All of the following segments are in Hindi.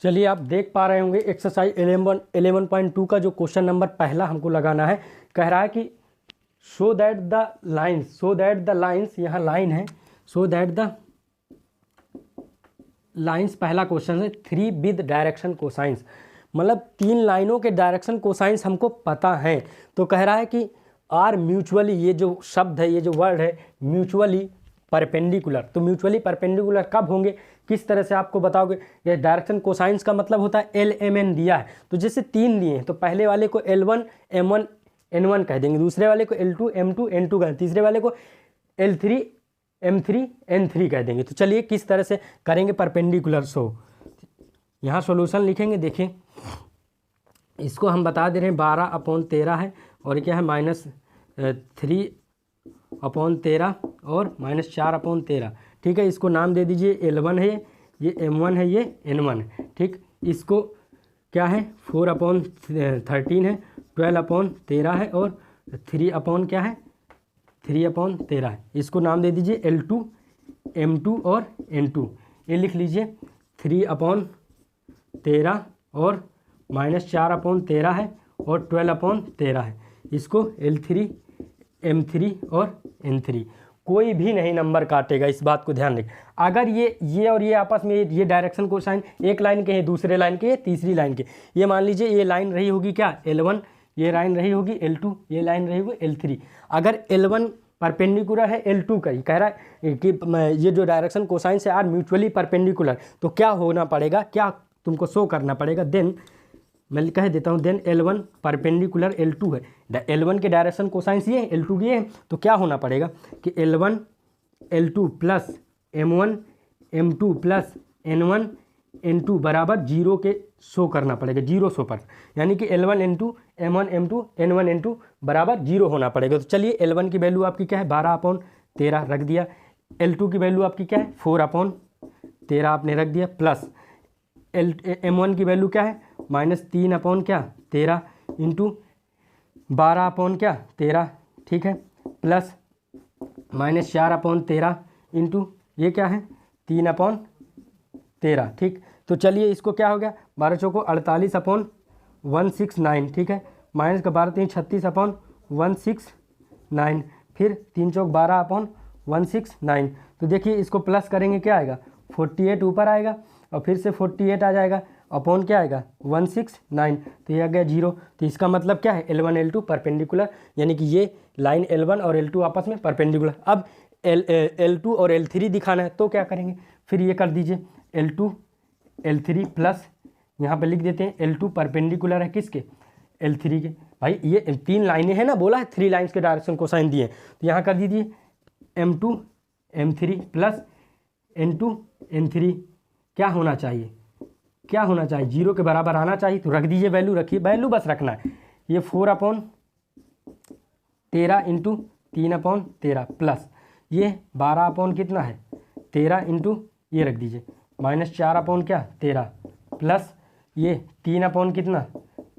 चलिए आप देख पा रहे होंगे एक्सरसाइज 11.2 का जो क्वेश्चन नंबर पहला हमको लगाना है। कह रहा है कि सो दैट द लाइन्स यहाँ लाइन है, सो दैट द लाइन्स पहला क्वेश्चन है 3 विद डायरेक्शन कोसाइंस, मतलब 3 लाइनों के डायरेक्शन कोसाइंस हमको पता है। तो कह रहा है कि आर म्यूचुअली, ये जो शब्द है, ये जो वर्ड है म्यूचुअली परपेंडिकुलर, तो म्यूचुअली परपेंडिकुलर कब होंगे, किस तरह से आपको बताओगे। ये डायरेक्शन कोसाइंस का मतलब होता है एल एम एन दिया है, तो जैसे 3 दिए हैं तो पहले वाले को L1 M1 N1 कह देंगे, दूसरे वाले को L2 M2 N2 कह देंगे, तीसरे वाले को L3 M3 N3 कह देंगे। तो चलिए किस तरह से करेंगे परपेंडिकुलर। सो यहाँ सॉल्यूशन लिखेंगे। देखिए इसको हम बता दे रहे हैं 12/13 है, और क्या है -3/13 और -4/13। ठीक है, इसको नाम दे दीजिए L1 है, ये M1 है, ये N1 है। ठीक, इसको क्या है 4/13 है, 12/13 है, और 3 क्या है 3/13 है। इसको नाम दे दीजिए L2 M2 और N2। ये लिख लीजिए 3/13 और -4/13 है और 12/13 है। इसको L3 M3 और N3, कोई भी नहीं नंबर काटेगा, इस बात को ध्यान रखें। अगर ये और ये आपस में ये डायरेक्शन कोसाइन एक लाइन के हैं, दूसरे लाइन के, तीसरी लाइन के, ये मान लीजिए ये लाइन रही होगी क्या L1, ये लाइन रही होगी L2, ये लाइन रही होगी L3। अगर L1 परपेंडिकुलर है L2 का, ही कह रहा है कि ये जो डायरेक्शन कोसाइन से आर म्यूचुअली परपेंडिकुलर, तो क्या होना पड़ेगा, क्या तुमको शो करना पड़ेगा। देन मैं कह देता हूँ, देन L1 परपेंडिकुलर L2 है, L1 के डायरेक्शन कोसाइंस ये है, L2 की ये है, तो क्या होना पड़ेगा कि L1 L2 plus M1 M2 plus N1 N2 बराबर 0 के शो करना पड़ेगा, 0 शो पर, यानी कि L1 N2 M1 M2 N1 N2 बराबर 0 होना पड़ेगा। तो चलिए L1 की वैल्यू आपकी क्या है 12/13 रख दिया, L2 की वैल्यू आपकी क्या है 4/13 आपने रख दिया, प्लस M1 की वैल्यू क्या है -3/13 इंटू 12/13, ठीक है, प्लस -4/13 इंटू ये क्या है 3/13। ठीक, तो चलिए इसको क्या हो गया 12 चौको 48/169, ठीक है, माइनस का 12 3 36/169, फिर 3 चौक 12/169। तो देखिए इसको प्लस करेंगे क्या आएगा 48 ऊपर आएगा, और फिर से 48 आ जाएगा, अपॉन क्या आएगा 169, तो ये आ गया 0। तो इसका मतलब क्या है L1 L2 परपेंडिकुलर, यानी कि ये लाइन L1 और L2 आपस में परपेंडिकुलर। अब L2 और L3 दिखाना है, तो क्या करेंगे, फिर ये कर दीजिए L2 L3 प्लस यहाँ पे लिख देते हैं L2 परपेंडिकुलर है किसके L3 के। भाई ये 3 लाइनें हैं ना, बोला है 3 लाइन्स के डायरेक्शन कोसाइन दिए, तो यहाँ कर दीजिए M2 M3 plus N2 N3। क्या होना चाहिए 0 के बराबर आना चाहिए, तो रख दीजिए वैल्यू, रखिए वैल्यू बस रखना है। ये 4/13 इंटू 3/13 प्लस ये 12 कितना है 13 इंटू ये रख दीजिए -4/13 प्लस ये 3 कितना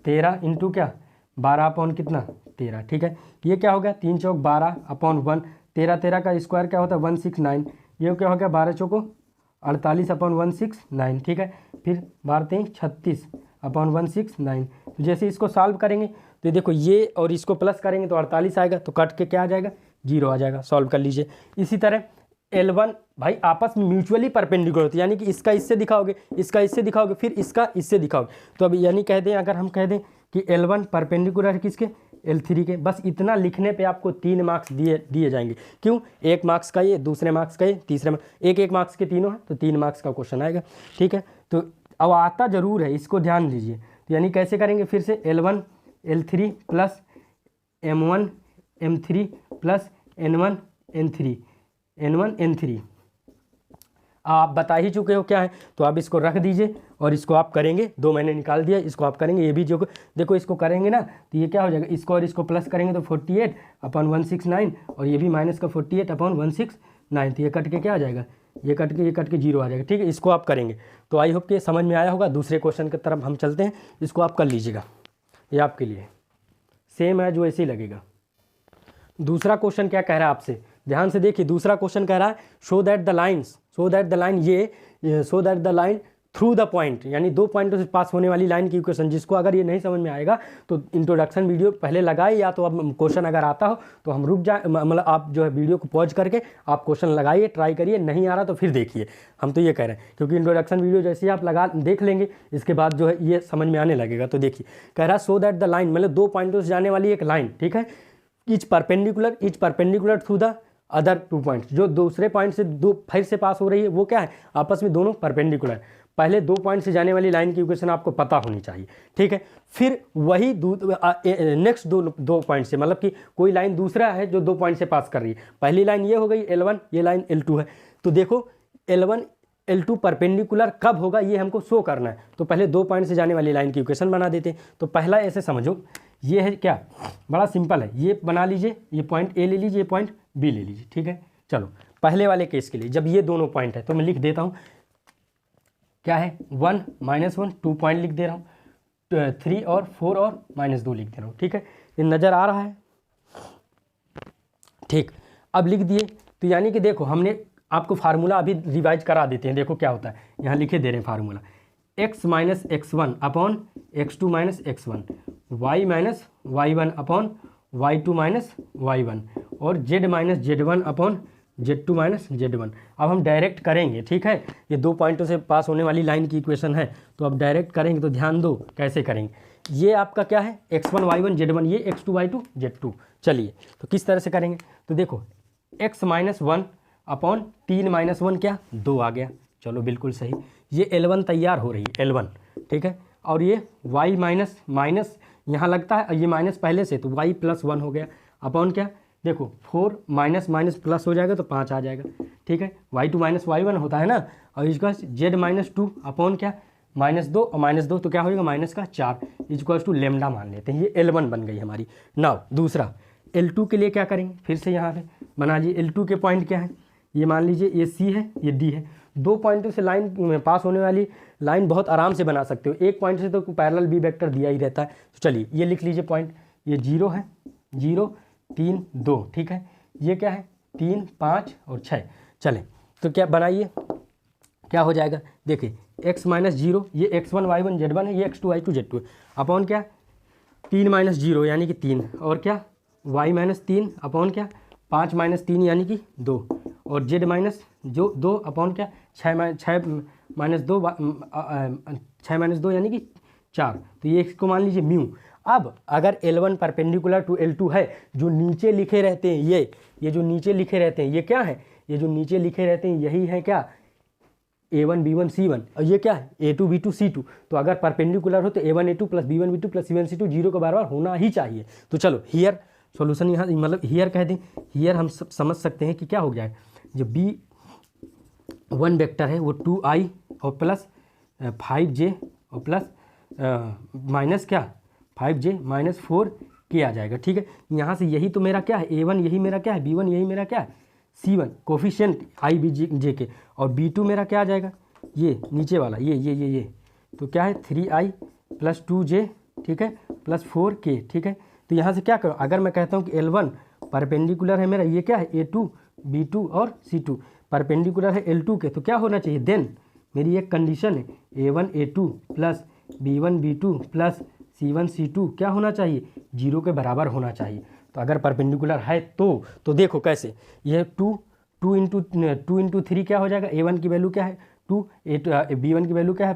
13 इंटू क्या 12 कितना 13। ठीक है, ये क्या हो गया 3 चौक 12/1, 13 का स्क्वायर क्या होता है 169, ये क्या हो गया 12 चौको 48/169। ठीक है, फिर 12 36/169। तो जैसे इसको सॉल्व करेंगे तो देखो ये और इसको प्लस करेंगे तो 48 आएगा, तो कट के क्या आ जाएगा 0 आ जाएगा। सॉल्व कर लीजिए। इसी तरह L1 भाई आपस में म्यूचुअली परपेंडिकुलर होती है, यानी कि इसका इससे दिखाओगे, इसका इससे दिखाओगे, फिर इसका इससे दिखाओगे। तो अब यानी कह दें, अगर हम कह दें कि L1 परपेंडिकुलर है किसके L3 के, बस इतना लिखने पे आपको 3 मार्क्स दिए जाएंगे। क्यों, 1 मार्क्स का ये, दूसरे मार्क्स का ये, तीसरे में 1 मार्क्स के तीनों है, तो 3 मार्क्स का क्वेश्चन आएगा। ठीक है, तो अब आता जरूर है, इसको ध्यान दीजिए। तो यानी कैसे करेंगे, फिर से L1 L3 plus M1 M3 plus N1 N3 आप बता ही चुके हो क्या है, तो आप इसको रख दीजिए और इसको आप करेंगे, 2 मैंने निकाल दिया, इसको आप करेंगे। ये भी जो देखो इसको करेंगे ना, तो ये क्या हो जाएगा, इसको और इसको प्लस करेंगे तो 48/169, और ये भी माइनस का 48/169, तो ये कट के क्या आ जाएगा, ये कट के 0 आ जाएगा। ठीक है, इसको आप करेंगे। तो आई होप कि समझ में आया होगा। दूसरे क्वेश्चन की तरफ हम चलते हैं, इसको आप कर लीजिएगा, ये आपके लिए सेम है, जो ऐसे ही लगेगा। दूसरा क्वेश्चन क्या कह रहा है आपसे, ध्यान से देखिए। दूसरा क्वेश्चन कह रहा है show that the line through the point, यानी दो पॉइंटों से पास होने वाली लाइन की इक्वेशन, जिसको अगर ये नहीं समझ में आएगा तो इंट्रोडक्शन वीडियो पहले लगाए, या तो अब क्वेश्चन अगर आता हो तो हम रुक जाए, मतलब आप जो है वीडियो को पॉज करके आप क्वेश्चन लगाइए, ट्राई करिए, नहीं आ रहा तो फिर देखिए। हम तो ये कह रहे हैं क्योंकि इंट्रोडक्शन वीडियो जैसे ही आप लगा देख लेंगे इसके बाद जो है ये समझ में आने लगेगा। तो देखिए कह रहा सो दैट द लाइन, मतलब दो पॉइंटों से जाने वाली एक लाइन, ठीक है, etch perpendicular through the other 2 points, जो दूसरे पॉइंट से दो फिर से पास हो रही है, वो क्या है, आपस में दोनों परपेंडिकुलर। पहले 2 पॉइंट से जाने वाली लाइन की इक्वेशन आपको पता होनी चाहिए, ठीक है। फिर वही नेक्स्ट दो पॉइंट से, मतलब कि कोई लाइन दूसरा है जो 2 पॉइंट से पास कर रही है। पहली लाइन ये हो गई L1, ये लाइन L2 है। तो देखो L1 L2 परपेंडिकुलर कब होगा ये हमको शो करना है। तो पहले 2 पॉइंट से जाने वाली लाइन की इक्वेशन बना देते हैं। तो पहला ऐसे समझो, ये है क्या, बड़ा सिंपल है, ये बना लीजिए, ये पॉइंट ए ले लीजिए, ये पॉइंट बी ले लीजिए, ठीक है। चलो पहले वाले केस के लिए जब ये दोनों पॉइंट है तो मैं लिख देता हूँ, क्या है 1 -1 2 पॉइंट लिख दे रहा हूँ, 3 और 4 और -2 लिख दे रहा हूँ, ठीक है। ये नज़र आ रहा है, ठीक। अब लिख दिए, तो यानी कि देखो हमने आपको फार्मूला अभी रिवाइज करा देते हैं। देखो क्या होता है, यहाँ लिखे दे रहे हैं formula, x - x1 upon x2 - x1, y - y1 upon y2 - y1, और z - z1 upon z2 - z1। अब हम डायरेक्ट करेंगे, ठीक है, ये 2 पॉइंटों से पास होने वाली लाइन की इक्वेशन है, तो अब डायरेक्ट करेंगे। तो ध्यान दो कैसे करेंगे, ये आपका क्या है x1 y1 z1, ये x2 y2 z2। चलिए तो किस तरह से करेंगे, तो देखो x - 1 अपॉन 3 - 1 क्या 2 आ गया, चलो बिल्कुल सही। ये L1 तैयार हो रही है L1, ठीक है, और ये y माइनस यहाँ लगता है, ये माइनस पहले से, तो y + 1 हो गया अपॉन क्या, देखो 4 माइनस प्लस हो जाएगा तो 5 आ जाएगा, ठीक है। y2 - y1 होता है ना, और इसका z - 2 अपॉन क्या -2, और -2 तो क्या होगा -4 = लेमडा मान लेते हैं। ये L1 बन गई हमारी। नाउ दूसरा L2 के लिए क्या करेंगे, फिर से यहाँ पे बना लीजिए। L2 के पॉइंट क्या है, ये मान लीजिए ये C है, ये D है। 2 पॉइंटों से लाइन में पास होने वाली लाइन बहुत आराम से बना सकते हो, एक पॉइंट से तो पैरेलल B वेक्टर दिया ही रहता है। तो चलिए ये लिख लीजिए पॉइंट, ये 0 है, 0 3 2, ठीक है। ये क्या है 3 5 और 6। चलें तो क्या बनाइए, क्या हो जाएगा, देखिए x - 0, ये x1 y1 z1 है, ये x2 y2 z2 है, अपॉन क्या 3 - 0 यानी कि 3, और क्या y - 3 अपॉन क्या 5 - 3 यानी कि 2, और z जो 2 अपॉन क्या 6 - 2 यानी कि 4। तो ये इसको मान लीजिए म्यू। अब अगर L1 परपेंडिकुलर टू L2 है, जो नीचे लिखे रहते हैं ये जो नीचे लिखे रहते हैं ये क्या है, ये जो नीचे लिखे रहते हैं यही है क्या A1 B1 C1, और ये क्या है A2 B2 C2। तो अगर परपेंडिकुलर हो तो A1 A2 + B1 B2 + C1 C2 0 के बराबर होना ही चाहिए। तो चलो हियर सॉल्यूशन, यहाँ मतलब हियर कह दें, हियर हम सब समझ सकते हैं कि क्या हो गया है, जो B1 वेक्टर है वो 2i और प्लस 5j और प्लस माइनस क्या 5j - 4k आ जाएगा, ठीक है। यहाँ से यही तो मेरा क्या है A1, यही मेरा क्या है B1, यही मेरा क्या है C1 coefficient i b j के, और B2 मेरा क्या आ जाएगा ये नीचे वाला ये तो क्या है 3i + 2j, ठीक है, प्लस 4k, ठीक है। तो यहाँ से क्या करो, अगर मैं कहता हूँ कि L1 परपेंडिकुलर है मेरा, ये क्या है A2 B2 और C2 परपेंडिकुलर है L2 के, तो क्या होना चाहिए, देन मेरी एक कंडीशन है A1 A2 + B1 B2 + C1 C2 क्या होना चाहिए 0 के बराबर होना चाहिए। तो अगर परपेंडिकुलर है तो देखो कैसे, ये 2 × 3 क्या हो जाएगा, A1 की वैल्यू क्या है 2, B1 की वैल्यू क्या है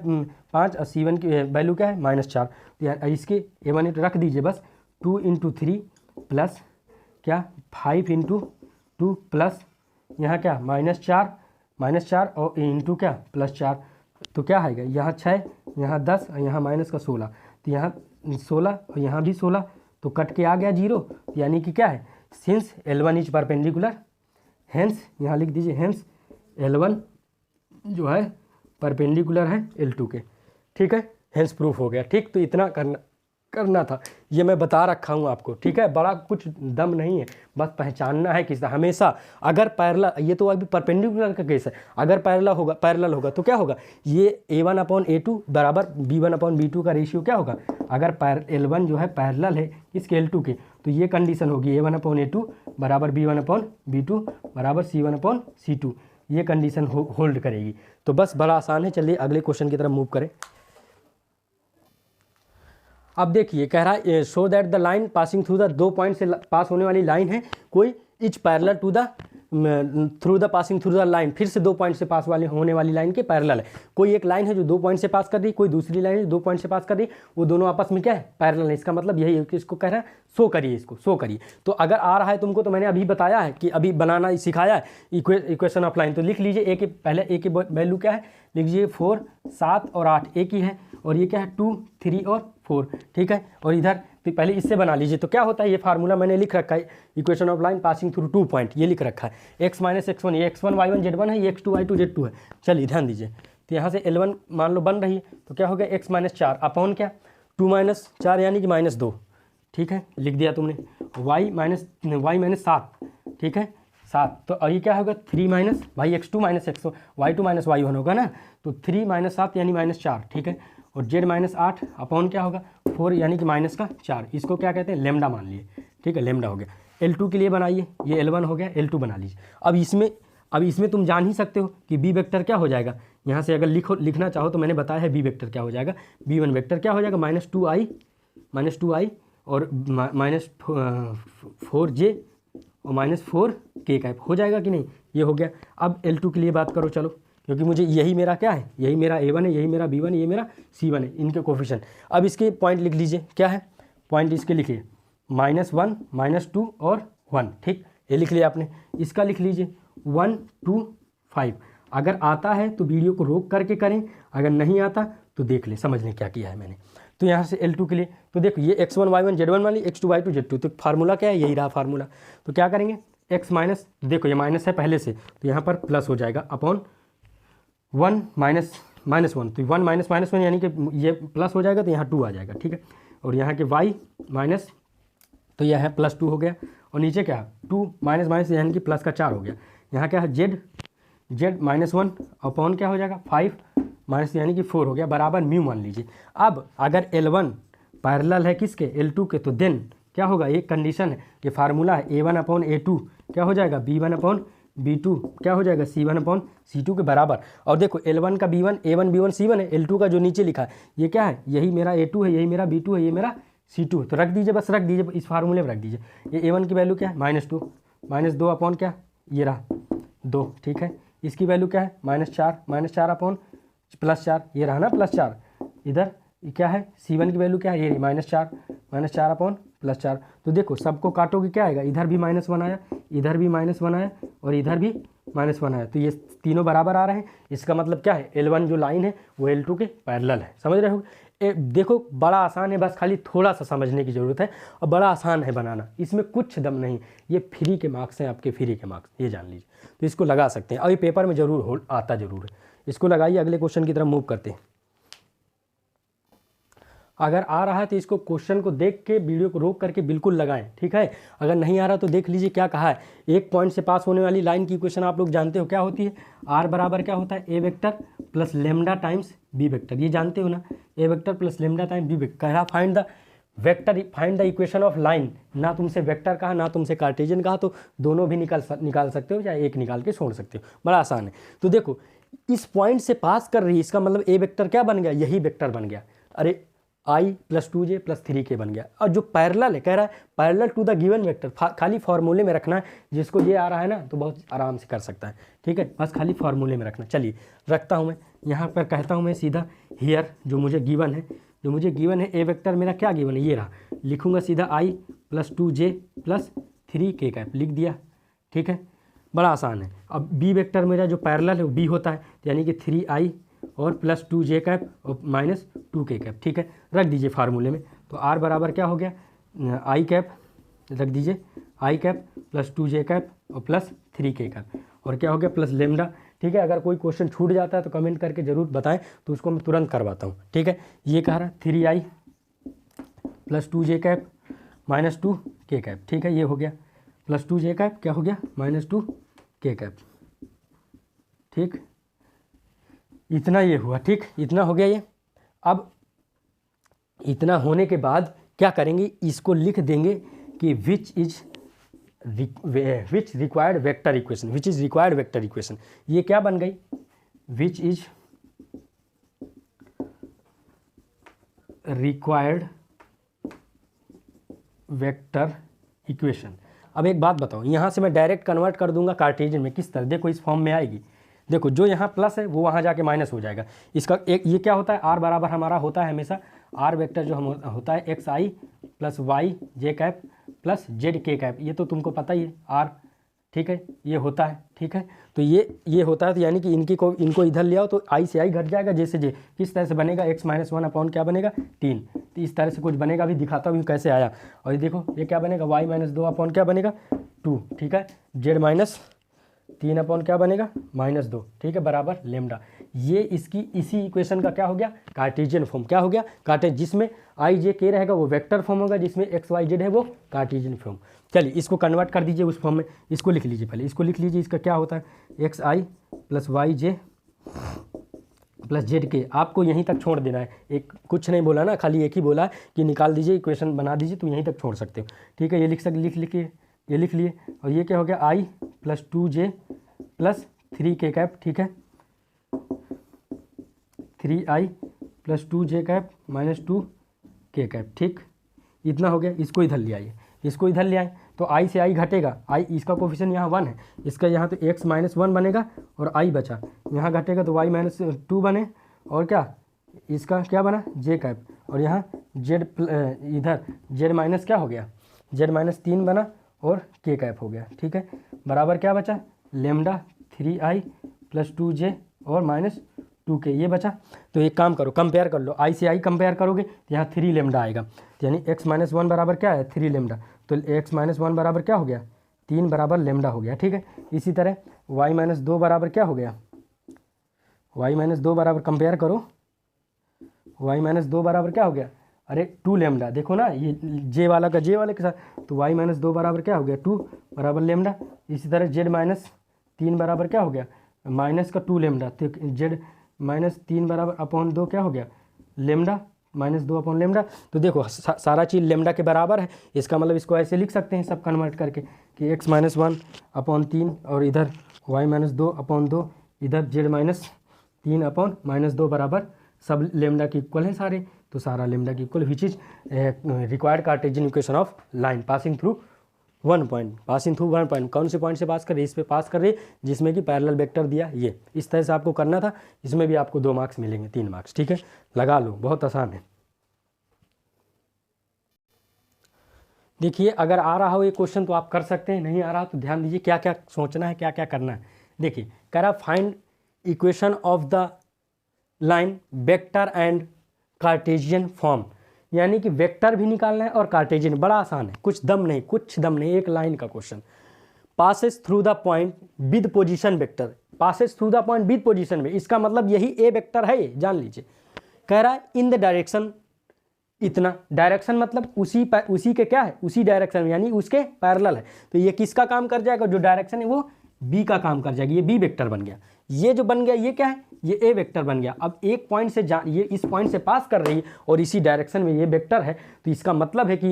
5, और C1 की वैल्यू क्या है -4। तो इसके A1 रख दीजिए बस, 2 × 3 प्लस क्या 5 × 2 प्लस यहाँ क्या -4 और इंटू क्या +4। तो क्या आएगा यहाँ 6, यहाँ 10 और यहाँ -16, तो यहाँ 16 और यहाँ भी 16, तो कट के आ गया 0। यानी कि क्या है, since L1 is perpendicular, hence यहाँ लिख दीजिए, हेंस L1 जो है परपेंडिकुलर है L2 के, ठीक है, हेंस प्रूफ हो गया, ठीक। तो इतना करना था, ये मैं बता रखा हूँ आपको, ठीक है, बड़ा कुछ दम नहीं है, बस पहचानना है किस हमेशा। अगर पैरेलल, ये तो अभी परपेंडिकुलर का केस है, अगर पैरेलल होगा तो क्या होगा, ये A1/A2 बराबर B1/B2 का रेशियो क्या होगा, अगर L1 जो है पैरेलल है इसके L2 के, तो ये कंडीशन होगी A1/A2 बराबर B1/B2 बराबर C1/C2। ये कंडीशन होल्ड करेगी। तो बस बड़ा आसान है। चलिए अगले क्वेश्चन की तरफ मूव करें। अब देखिए कह रहा है show that the line passing through the 2 point से पास होने वाली लाइन है कोई each parallel to the through the passing through the line, फिर से 2 पॉइंट से पास वाली होने वाली लाइन के पैरेलल है। कोई एक लाइन है जो 2 पॉइंट से पास कर रही, कोई दूसरी लाइन है 2 पॉइंट से पास कर रही, वो दोनों आपस में क्या है, पैरेलल है। इसका मतलब यही है कि इसको कह रहा है शो करिए, इसको शो करिए। तो अगर आ रहा है तुमको, तो मैंने अभी बताया है कि अभी बनाना सिखाया है इक्वेशन ऑफ लाइन। तो लिख लीजिए ए के पहले ए की वैल्यू क्या है, लिख लीजिए 4, 7 और 8 एक ही है, और ये क्या है 2, 3 और 4, ठीक है। और इधर तो पहले इससे बना लीजिए। तो क्या होता है, ये फार्मूला मैंने लिख रखा है, equation of line passing through 2 point, ये लिख रखा है x माइनस x1, ये x1 y1 z1 है, ये x2 y2 z2 है। चलिए ध्यान दीजिए, तो यहाँ से L1 मान लो बन रही है, तो क्या हो गया x माइनस 4 अपॉन क्या 2 माइनस 4 यानी कि -2, ठीक है, लिख दिया तुमने। y माइनस 7, ठीक है 7, तो अभी क्या होगा 3 माइनस भाई x2 minus x1 y2 minus y1 होगा ना, तो 3 माइनस 7 यानी -4, ठीक है। और z माइनस 8 अपॉन क्या होगा 4 यानी कि माइनस का 4, इसको क्या कहते हैं लेमडा मान लिए, ठीक है, लेमडा हो गया। L2 के लिए बनाइए, ये L1 हो गया, L2 बना लीजिए। अब इसमें तुम जान ही सकते हो कि b वेक्टर क्या हो जाएगा, यहाँ से अगर लिखना चाहो तो मैंने बताया है b वेक्टर क्या हो जाएगा, b1 वेक्टर क्या हो जाएगा -2i और -4j और -4k कैप हो जाएगा कि नहीं, ये हो गया। अब L2 के लिए बात करो चलो, क्योंकि मुझे यही मेरा क्या है, यही मेरा A1 है, यही मेरा B1 है, ये मेरा C1 है, इनके कोफिशिएंट। अब इसके पॉइंट लिख लीजिए, क्या है पॉइंट इसके लिखिए -1 -2 और 1, ठीक, ये लिख लिया आपने। इसका लिख लीजिए 1 2 5। अगर आता है तो वीडियो को रोक करके करें, अगर नहीं आता तो देख ले, समझ लें क्या किया है मैंने। तो यहाँ से L2 के लिए तो देखो ये x1 y1 z1 वाली x2 y2 z2, तो फार्मूला क्या है, यही रहा फार्मूला। तो क्या करेंगे x माइनस, देखो ये माइनस है पहले से, तो यहाँ पर प्लस हो जाएगा अपॉन 1 माइनस -1, तो 1 माइनस -1 यानी कि ये प्लस हो जाएगा, तो यहाँ 2 आ जाएगा, ठीक है। और यहाँ के y माइनस, तो यह है +2 हो गया, और नीचे क्या है 2 माइनस माइनस यानी कि प्लस का 4 हो गया। यहाँ क्या है z -1 अपॉन क्या हो जाएगा 5 माइनस यानी कि 4 हो गया, बराबर म्यू मान लीजिए। अब अगर L1 पैरेलल है किसके, L2 के, तो देन क्या होगा, एक कंडीशन है, ये फार्मूला है A1 अपॉन A2 क्या हो जाएगा B1 अपॉन B2 क्या हो जाएगा C1 अपॉन C2 के बराबर। और देखो L1 का B1 A1 B1 C1 है, L2 का जो नीचे लिखा है ये क्या है, यही मेरा A2 है, यही मेरा B2 है, ये मेरा C2 है। तो रख दीजिए, बस रख दीजिए, इस फार्मूले में रख दीजिए। ये A1 की वैल्यू क्या है -2 अपॉन क्या, ये रहा 2, ठीक है। इसकी वैल्यू क्या है -4 अपॉन +4, ये रहा ना +4। इधर क्या है C1 की वैल्यू क्या है, ये -4 अपॉन +4। तो देखो सबको काटोगे क्या आएगा, इधर भी -1 आया, इधर भी -1 आया और इधर भी -1 आया, तो ये तीनों बराबर आ रहे हैं। इसका मतलब क्या है, L1 जो लाइन है वो L2 के पैरेलल है, समझ रहे हो। देखो बड़ा आसान है, बस खाली थोड़ा सा समझने की ज़रूरत है, और बड़ा आसान है बनाना, इसमें कुछ दम नहीं। ये फ्री के मार्क्स हैं, आपके फ्री के मार्क्स, ये जान लीजिए। तो इसको लगा सकते हैं, अभी पेपर में ज़रूर आता ज़रूर है। इसको लगाइए, अगले क्वेश्चन की तरफ मूव करते हैं। अगर आ रहा है तो इसको क्वेश्चन को देख के वीडियो को रोक करके बिल्कुल लगाएं, ठीक है। अगर नहीं आ रहा तो देख लीजिए क्या कहा है। एक पॉइंट से पास होने वाली लाइन की इक्वेशन आप लोग जानते हो क्या होती है, आर बराबर क्या होता है, A vector plus lambda times B vector, ये जानते हो ना, A vector plus lambda times B vector. कह रहा find the vector, find the equation of line. ना तुमसे वेक्टर कहा, ना तुमसे कार्टेशियन कहा, तो दोनों भी निकाल सकते हो, चाहे एक निकाल के छोड़ सकते हो, बड़ा आसान है। तो देखो इस पॉइंट से पास कर रही है, इसका मतलब ए वेक्टर क्या बन गया, यही वेक्टर बन गया। अरे i + 2j + 3k बन गया। और जो पैरेलल है, कह रहा है parallel to the given vector, खाली फार्मूले में रखना है। जिसको ये आ रहा है ना तो बहुत आराम से कर सकता है, ठीक है, बस खाली फार्मूले में रखना। चलिए रखता हूँ मैं यहाँ पर, कहता हूँ मैं सीधा हियर, जो मुझे गिवन है, ए वेक्टर मेरा क्या गिवन है, ये रहा, लिखूँगा सीधा i + 2j + 3k कैप, लिख दिया, ठीक है, बड़ा आसान है। अब बी वेक्टर मेरा जो पैरेलल है वो बी होता है, यानी कि 3i और + 2j कैप और -2k कैप, ठीक है, रख दीजिए फार्मूले में। तो r बराबर क्या हो गया, i कैप रख दीजिए, i कैप + 2j कैप और +3k कैप, और क्या हो गया प्लस लेमडा, ठीक है। अगर कोई क्वेश्चन छूट जाता है तो कमेंट करके ज़रूर बताएं, तो उसको मैं तुरंत करवाता हूँ, ठीक है। ये कह रहा 3i + 2j cap -2k cap, ठीक है, ये हो गया + 2j कैप क्या हो गया -2k कैप, ठीक, इतना ये हुआ, ठीक, इतना हो गया ये। अब इतना होने के बाद क्या करेंगे, इसको लिख देंगे कि which is which required vector equation, which is required vector equation, ये क्या बन गई, विच इज रिक्वायर्ड वेक्टर इक्वेशन। अब एक बात बताओ, यहाँ से मैं डायरेक्ट कन्वर्ट कर दूंगा कार्टेशियन में, किस तरह, देखो इस फॉर्म में आएगी, देखो जो यहाँ प्लस है वो वहाँ जाके माइनस हो जाएगा। इसका एक ये क्या होता है, आर बराबर हमारा होता है हमेशा, आर वेक्टर जो हम होता है एक्स आई प्लस वाई जे कैप प्लस जेड के कैप, ये तो तुमको पता ही है आर, ठीक है, ये होता है, ठीक है। तो ये होता है, तो यानी कि इनको इधर ले आओ तो आई से आई घट जाएगा, जैसे जे किस तरह से बनेगा, एक्स माइनस वन अपॉन क्या बनेगा 3, तो इस तरह से कुछ बनेगा, अभी दिखाता हूँ कैसे आया। और ये देखो ये क्या बनेगा, वाई माइनस 2 अपॉन क्या बनेगा 2, ठीक है, जेड माइनस 3 अपॉन क्या बनेगा -2, ठीक है, बराबर लेमडा। ये इसकी इसी इक्वेशन का क्या हो गया, कार्टेशियन फॉर्म, क्या हो गया कार्टेशियन, जिसमें आई जे के रहेगा वो वेक्टर फॉर्म होगा, जिसमें एक्स वाई जेड है वो कार्टेशियन फॉर्म। चलिए इसको कन्वर्ट कर दीजिए उस फॉर्म में, इसको लिख लीजिए, पहले इसको लिख लीजिए, इसका क्या होता है एक्स आई प्लस वाई जे प्लस जेड के, आपको यहीं तक छोड़ देना है, एक कुछ नहीं बोला ना, खाली एक ही बोला है कि निकाल दीजिए इक्वेशन बना दीजिए, तो यहीं तक छोड़ सकते हो, ठीक है। ये ये लिख लिए, और ये क्या हो गया आई plus 2j plus 3k cap, ठीक है, 3i plus 2j cap minus 2k cap, ठीक, इतना हो गया। इसको इधर ले आइए, इसको इधर ले आए तो i से i घटेगा, i इसका कोफिशिएंट यहाँ 1 है, इसका यहाँ तो x माइनस 1 बनेगा और i बचा, यहाँ घटेगा तो y माइनस 2 बने, और क्या इसका क्या बना j कैप, और यहाँ z इधर z माइनस क्या हो गया, z माइनस 3 बना और k कैप हो गया, ठीक है, बराबर क्या बचा लेमडा 3i प्लस 2j और माइनस 2k, ये बचा। तो एक काम करो, कंपेयर कर लो, i से i कंपेयर करोगे तो यहाँ 3 लेमडा आएगा, तो यानी x माइनस 1 बराबर क्या है 3 लेमडा, तो x माइनस 1 बराबर क्या हो गया 3 बराबर लेमडा हो गया, ठीक है। इसी तरह y माइनस 2 बराबर क्या हो गया, y माइनस 2 बराबर कंपेयर करो, y माइनस 2 बराबर क्या हो गया, अरे 2 लेमडा, देखो ना ये जे वाला का जे वाले के साथ, तो y माइनस 2 बराबर क्या हो गया 2 बराबर लेमडा। इसी तरह z माइनस 3 बराबर क्या हो गया माइनस का 2 लेमडा, तो z माइनस 3 बराबर अपॉन 2 क्या हो गया लेमडा माइनस 2 अपॉन लेमडा। तो देखो सारा चीज़ लेमडा के बराबर है, इसका मतलब इसको ऐसे लिख सकते हैं सब कन्वर्ट करके कि x माइनस 1 अपॉन 3 और इधर y माइनस 2 अपॉन 2, इधर z माइनस 3 अपॉन माइनस 2 बराबर सब लेमडा के इक्वल हैं सारे, तो सारा लेमडा की equal, which is required Cartesian equation of line passing through 1 point, passing through 1 point, कौन से पॉइंट से पास कर रही है, इस पे पास कर रही है जिसमें कि पैरेलल वेक्टर दिया, ये इस तरह से आपको करना था। इसमें भी आपको 2 मार्क्स मिलेंगे, 3 मार्क्स, ठीक है, लगा लो, बहुत आसान है। देखिए अगर आ रहा हो ये क्वेश्चन तो आप कर सकते हैं, नहीं आ रहा तो ध्यान दीजिए क्या क्या सोचना है, क्या क्या करना है। देखिए कह रहा find equation of the line vector and Cartesian form, यानी कि वेक्टर भी निकालना है और कार्टेशियन, बड़ा आसान है, कुछ दम नहीं, एक लाइन का question. Passes through the point with position vector, passes through the point with position में, इसका मतलब यही ए वेक्टर है, ये जान लीजिए। कह रहा है इन द डायरेक्शन, इतना डायरेक्शन मतलब उसी के क्या है, उसी डायरेक्शन में, यानी उसके पैरेलल है, तो ये किसका काम कर जाएगा, जो डायरेक्शन है वो बी का काम कर जाएगी, ये बी वेक्टर बन गया। ये जो बन गया ये क्या है, ये ए वेक्टर बन गया। अब एक पॉइंट से ये इस पॉइंट से पास कर रही है और इसी डायरेक्शन में ये वेक्टर है, तो इसका मतलब है कि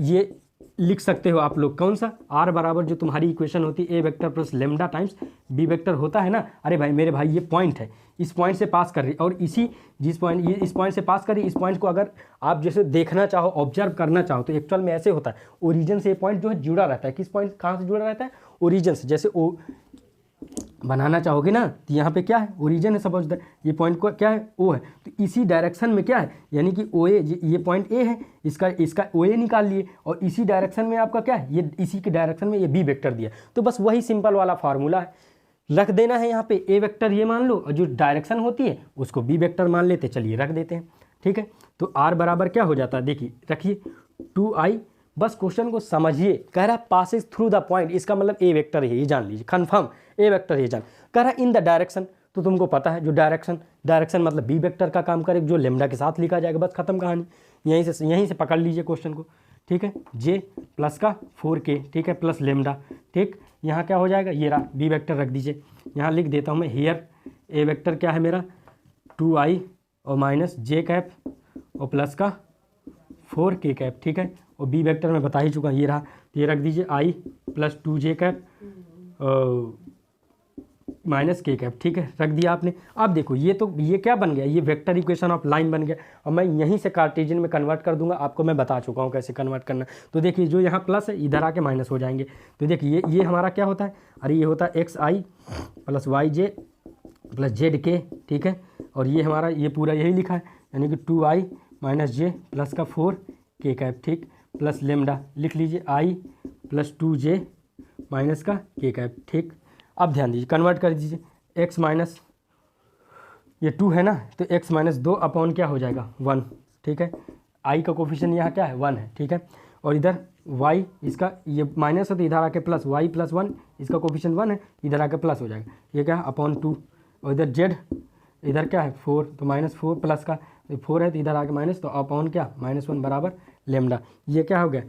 ये लिख सकते हो आप लोग कौन सा, आर बराबर जो तुम्हारी इक्वेशन होती है A vector plus lambda times B vector होता है ना। अरे भाई मेरे भाई ये पॉइंट है, इस पॉइंट से पास कर रही और इसी इस पॉइंट से पास कर रही, इस पॉइंट को अगर आप जैसे देखना चाहो, ऑब्जर्व करना चाहो, तो एक्चुअल में ऐसे होता है, ओरिजिन से ये पॉइंट जो है जुड़ा रहता है, किस पॉइंट कहाँ से जुड़ा रहता है, ओरिजिन से। जैसे ओ बनाना चाहोगे ना तो यहाँ पे क्या है, ओरिजिन है, सपोज दैट ये पॉइंट को क्या है, ओ है, तो इसी डायरेक्शन में क्या है, यानी कि ओ ए, ये पॉइंट ए है, इसका ओ ए निकाल लिए और इसी डायरेक्शन में आपका क्या है, ये इसी के डायरेक्शन में ये बी वेक्टर दिया। तो बस वही सिंपल वाला फार्मूला है, रख देना है यहाँ पे ए वेक्टर ये मान लो, और जो डायरेक्शन होती है उसको बी वेक्टर मान लेते, चलिए रख देते हैं, ठीक है। तो आर बराबर क्या हो जाता है, देखिए रखिए 2i, बस क्वेश्चन को समझिए। कह रहा पासेस थ्रू द पॉइंट, इसका मतलब ए वेक्टर है, ये जान लीजिए, कन्फर्म ए वेक्टर ये जान। कह रहा इन द डायरेक्शन, तो तुमको पता है जो डायरेक्शन मतलब बी वेक्टर का काम करे, जो लेमडा के साथ लिखा जाएगा, बस खत्म कहानी, यहीं से पकड़ लीजिए क्वेश्चन को, ठीक है। जे प्लस का 4k, ठीक है, प्लस लेमडा, ठीक, यहाँ क्या हो जाएगा, ये रहा बी वेक्टर रख दीजिए, यहाँ लिख देता हूँ मैं, हियर ए वेक्टर क्या है मेरा 2i और माइनस जे कैप और प्लस का 4k कैप, ठीक है, और बी वेक्टर मैं बता ही चुका, ये रहा। तो ये रख दीजिए आई प्लस 2j कैप माइनस के कैप, ठीक है, रख दिया आपने। अब देखो ये क्या बन गया, ये वेक्टर इक्वेशन ऑफ लाइन बन गया, और मैं यहीं से कार्टेशियन में कन्वर्ट कर दूंगा, आपको मैं बता चुका हूँ कैसे कन्वर्ट करना। तो देखिए जो यहाँ प्लस है इधर आके माइनस हो जाएंगे। तो देखिए ये हमारा क्या होता है, अरे ये होता है एक्स आई प्लस वाई जे प्लस जेड के, ठीक है, और ये हमारा ये पूरा यही लिखा है, यानी कि 2i माइनस जे प्लस का 4k कैप, ठीक, प्लस लेमडा लिख लीजिए आई प्लस 2j माइनस का k कैप, ठीक। अब ध्यान दीजिए कन्वर्ट कर दीजिए, x माइनस ये 2 है ना, तो x माइनस 2 अपॉन क्या हो जाएगा 1, ठीक है, i का कोफिशिएंट यहाँ क्या है 1 है, ठीक है, और इधर y इसका ये माइनस है तो इधर आके प्लस, y प्लस 1 इसका कोफिशिएंट 1 है, इधर आके प्लस हो जाएगा, ये क्या है अपॉन 2, और इधर z इधर क्या है 4, तो माइनस 4 प्लस का 4 है तो इधर आके माइनस, तो अपॉन क्या -1 बराबर लेमडा। ये क्या हो गया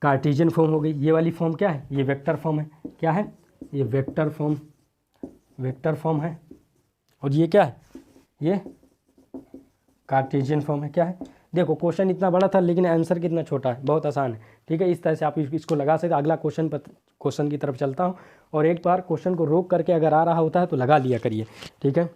कार्टेशियन फॉर्म हो गई। ये वाली फॉर्म क्या है, ये वेक्टर फॉर्म है, क्या है ये वेक्टर फॉर्म है, और ये क्या है ये कार्टेशियन फॉर्म है, क्या है। देखो क्वेश्चन इतना बड़ा था लेकिन आंसर कितना छोटा है, बहुत आसान है, ठीक है। इस तरह से आप इसको लगा सकते। अगला क्वेश्चन की तरफ चलता हूँ, और एक बार क्वेश्चन को रोक करके अगर आ रहा होता है तो लगा लिया करिए, ठीक है।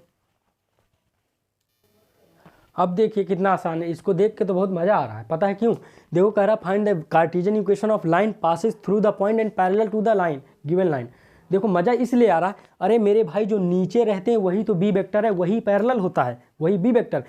अब देखिए कितना आसान है, इसको देख के तो बहुत मज़ा आ रहा है, पता है क्यों, देखो कह रहा find the Cartesian equation of line passes through the point and parallel to the line given line. देखो मज़ा इसलिए आ रहा है, अरे मेरे भाई जो नीचे रहते हैं वही तो बी वेक्टर है, वही पैरेलल होता है, वही बी वेक्टर,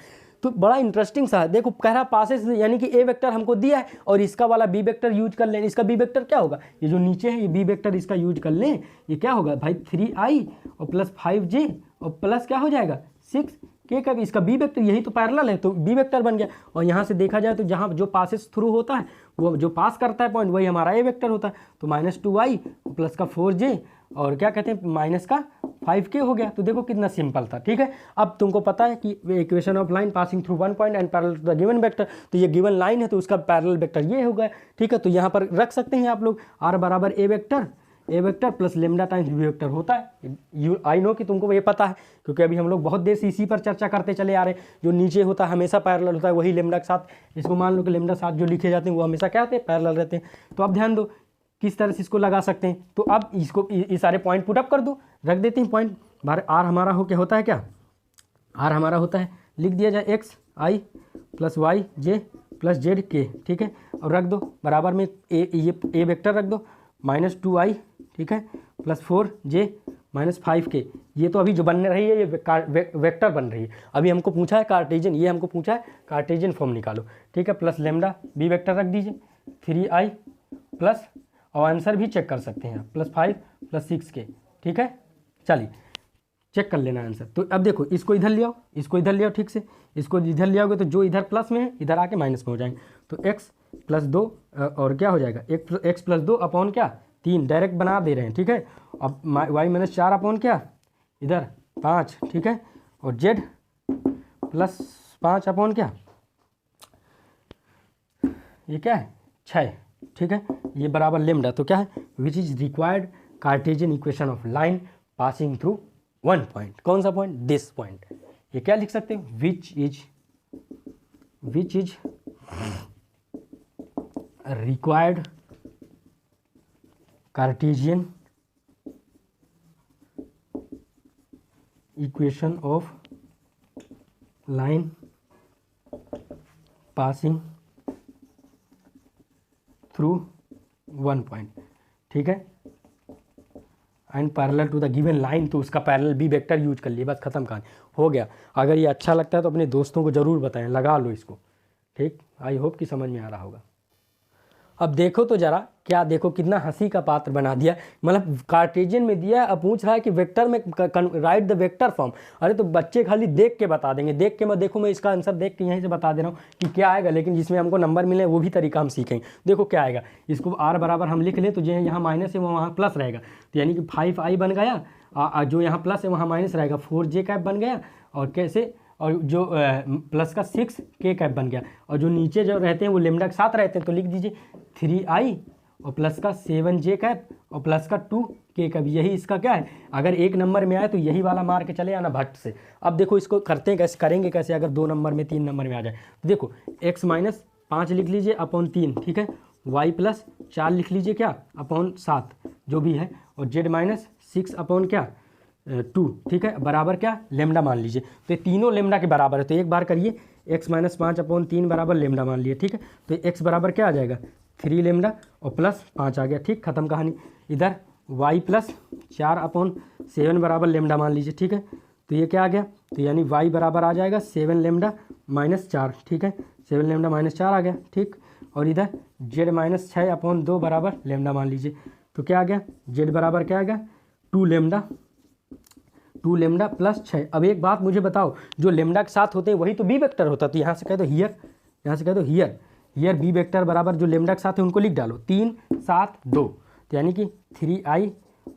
तो बड़ा इंटरेस्टिंग सा है। देखो कह रहा पासेस यानी कि ए वेक्टर हमको दिया है और इसका वाला बी वेक्टर यूज कर लें। इसका बी वेक्टर क्या होगा, ये जो नीचे है ये बी वेक्टर इसका यूज कर लें, ये क्या होगा भाई 3i और प्लस 5j और प्लस क्या हो जाएगा 6k का, इसका बी वेक्टर यही तो पैरेलल है तो बी वेक्टर बन गया। और यहाँ से देखा जाए तो जहाँ जो पासेस थ्रू होता है वो जो पास करता है पॉइंट वही हमारा ए वेक्टर होता है, तो -2i प्लस का 4j और क्या कहते हैं माइनस का 5k हो गया। तो देखो कितना सिंपल था, ठीक है। अब तुमको पता है कि equation of line passing through one point and parallel to the given vector, तो ये गिवन लाइन है तो उसका पैरेलल वेक्टर ये हो गया, ठीक है। तो यहाँ पर रख सकते हैं आप लोग r बराबर A vector plus lambda times B vector होता है। आई नो कि तुमको ये पता है क्योंकि अभी हम लोग बहुत देर से इसी पर चर्चा करते चले आ रहे हैं। जो नीचे होता है हमेशा पैरेलल होता है, वही लेमडा के साथ, इसको मान लो कि लेमडा साथ जो लिखे जाते हैं वो हमेशा क्या होते हैं पैरेलल रहते हैं। तो अब ध्यान दो किस तरह से इसको लगा सकते हैं। तो अब इसको ये सारे पॉइंट पुट अप कर दो, रख देते हैं पॉइंट। आर हमारा हो क्या होता है, क्या आर हमारा होता है, लिख दिया जाए एक्स आई प्लस वाई जे प्लस जेड के, ठीक है। और रख दो बराबर में ए वेक्टर रख दो -2i, ठीक है, प्लस 4j माइनस 5k। ये तो अभी जो बन रही है ये वेक्टर बन रही है। अभी हमको पूछा है कार्टेशियन, ये हमको पूछा है कार्टेशियन फॉर्म निकालो, ठीक है। प्लस लेमडा बी वेक्टर रख दीजिए 3i प्लस, और आंसर भी चेक कर सकते हैं आप, +5 + 6k, ठीक है। चलिए चेक कर लेना आंसर। तो अब देखो इसको इधर ले आओ, इसको इधर ले आओ, ठीक से इसको इधर ले आओगे तो जो इधर प्लस में है इधर आके माइनस में हो जाएंगे। तो x + 2 और क्या हो जाएगा x + 2 अपॉन क्या 3, डायरेक्ट बना दे रहे हैं, ठीक है। अब y - 4 अपॉन क्या इधर 5, ठीक है, और z + 5 अपॉन क्या ये क्या है 6, ठीक है। ये बराबर लेमडा, तो क्या है विच is required Cartesian equation of line passing through one point. कौन सा पॉइंट, दिस पॉइंट। ये क्या लिख सकते हैं which is required Cartesian equation of line passing through one point, ठीक है, and parallel to the given line. तो उसका पैरेलल बी वेक्टर यूज कर लिए, बस खत्म कहानी हो गया। अगर ये अच्छा लगता है तो अपने दोस्तों को ज़रूर बताएं, लगा लो इसको, ठीक। आई होप कि समझ में आ रहा होगा। अब देखो तो ज़रा क्या, देखो कितना हंसी का पात्र बना दिया, मतलब कार्टेशियन में दिया है, अब पूछ रहा है कि वेक्टर में राइट द वेक्टर फॉर्म। अरे तो बच्चे खाली देख के बता देंगे, देख के मैं देखो मैं इसका आंसर देख के यहीं से बता दे रहा हूँ कि क्या आएगा, लेकिन जिसमें हमको नंबर मिले वो भी तरीका हम सीखेंगे। देखो क्या आएगा, इसको r बराबर हम लिख लें तो जो यहाँ माइनस है वो वहाँ प्लस रहेगा, तो यानी कि 5i बन गया, जो यहाँ प्लस है वहाँ माइनस रहेगा, 4j कैप बन गया, और कैसे, और जो प्लस का 6k कैप बन गया, और जो नीचे जो रहते हैं वो लेमडा के साथ रहते हैं, तो लिख दीजिए 3i और प्लस का 7j कैप और प्लस का 2k कैप। यही इसका क्या है, अगर एक नंबर में आए तो यही वाला मार के चले आना भट्ट से। अब देखो इसको करते हैं कैसे, करेंगे कैसे अगर 2 नंबर में 3 नंबर में आ जाए। तो देखो x - 5 लिख लीजिए अपॉन 3, ठीक है, वाई प्लस 4 लिख लीजिए क्या अपॉन 7 जो भी है, और जेड माइनस 6 अपॉन क्या 2, ठीक है, बराबर क्या लेमडा मान लीजिए। तो ये तीनों लेमडा के बराबर है, तो एक बार करिए x माइनस 5 अपॉन 3 बराबर लेमडा मान लिए, ठीक है। तो x बराबर क्या आ जाएगा 3 लेमडा और प्लस 5 आ गया, ठीक, खत्म कहानी। इधर y प्लस 4 अपॉन 7 बराबर लेमडा मान लीजिए, ठीक है। तो ये क्या आ गया, तो यानी y बराबर आ जाएगा 7 लेमडा माइनस 4, ठीक है, 7 लेमडा माइनस 4 आ गया, ठीक। और इधर z माइनस 6 अपॉन 2 बराबर लेमडा मान लीजिए, तो क्या आ गया z बराबर क्या आ गया 2 लेमडा प्लस 6। अब एक बात मुझे बताओ, जो लेमडा के साथ होते हैं वही तो बी वेक्टर होता है, तो यहाँ से कह दो हियर, यहाँ से कह दो हियर बी वेक्टर बराबर जो लेमडा के साथ है उनको लिख डालो 3 7 2, तो यानी कि 3i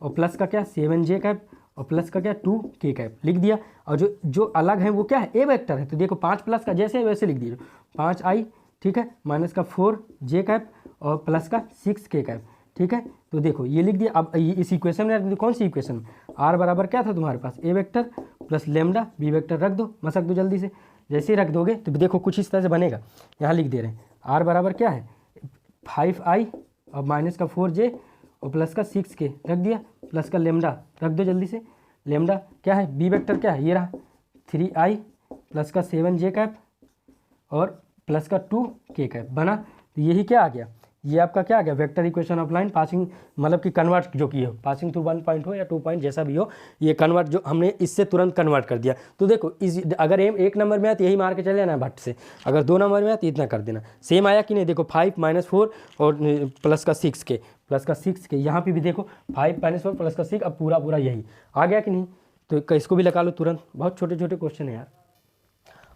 और प्लस का क्या 7j कैप और प्लस का क्या 2k कैप लिख दिया। और जो अलग है वो क्या है ए वेक्टर है, तो देखो 5 प्लस का जैसे है वैसे लिख दीजिए 5i, ठीक है, माइनस का 4j कैप और प्लस का 6k कैप, ठीक है। तो देखो ये लिख दिया। अब इस इक्वेशन में रख दो, कौन सी इक्वेशन में, आर बराबर क्या था तुम्हारे पास A vector plus lambda B vector रख दो, मसक दो जल्दी से। जैसे ही रख दोगे तो देखो कुछ इस तरह से बनेगा, यहाँ लिख दे रहे हैं आर बराबर क्या है 5i और माइनस का 4j और प्लस का 6k रख दिया, प्लस का लेमडा रख दो जल्दी से। लेमडा क्या है बी वेक्टर क्या है, ये रहा 3i प्लस का 7j कैप और प्लस का 2k कैप बना। तो यही क्या आ गया, ये आपका क्या आ गया vector equation of line passing, मतलब कि कन्वर्ट जो की हो, पासिंग थ्रू 1 पॉइंट हो या 2 पॉइंट जैसा भी हो, ये कन्वर्ट जो हमने इससे तुरंत कन्वर्ट कर दिया। तो देखो इस अगर एम 1 नंबर में आया तो यही मार के चले जाना भट्ट से, अगर 2 नंबर में आया तो इतना कर देना। सेम आया कि नहीं, देखो 5 माइनस 4 और प्लस का 6k यहाँ पे भी देखो 5 माइनस 4 प्लस का 6, अब पूरा यही आ गया कि नहीं। तो इसको भी लगा लो तुरंत, बहुत छोटे छोटे क्वेश्चन है यार।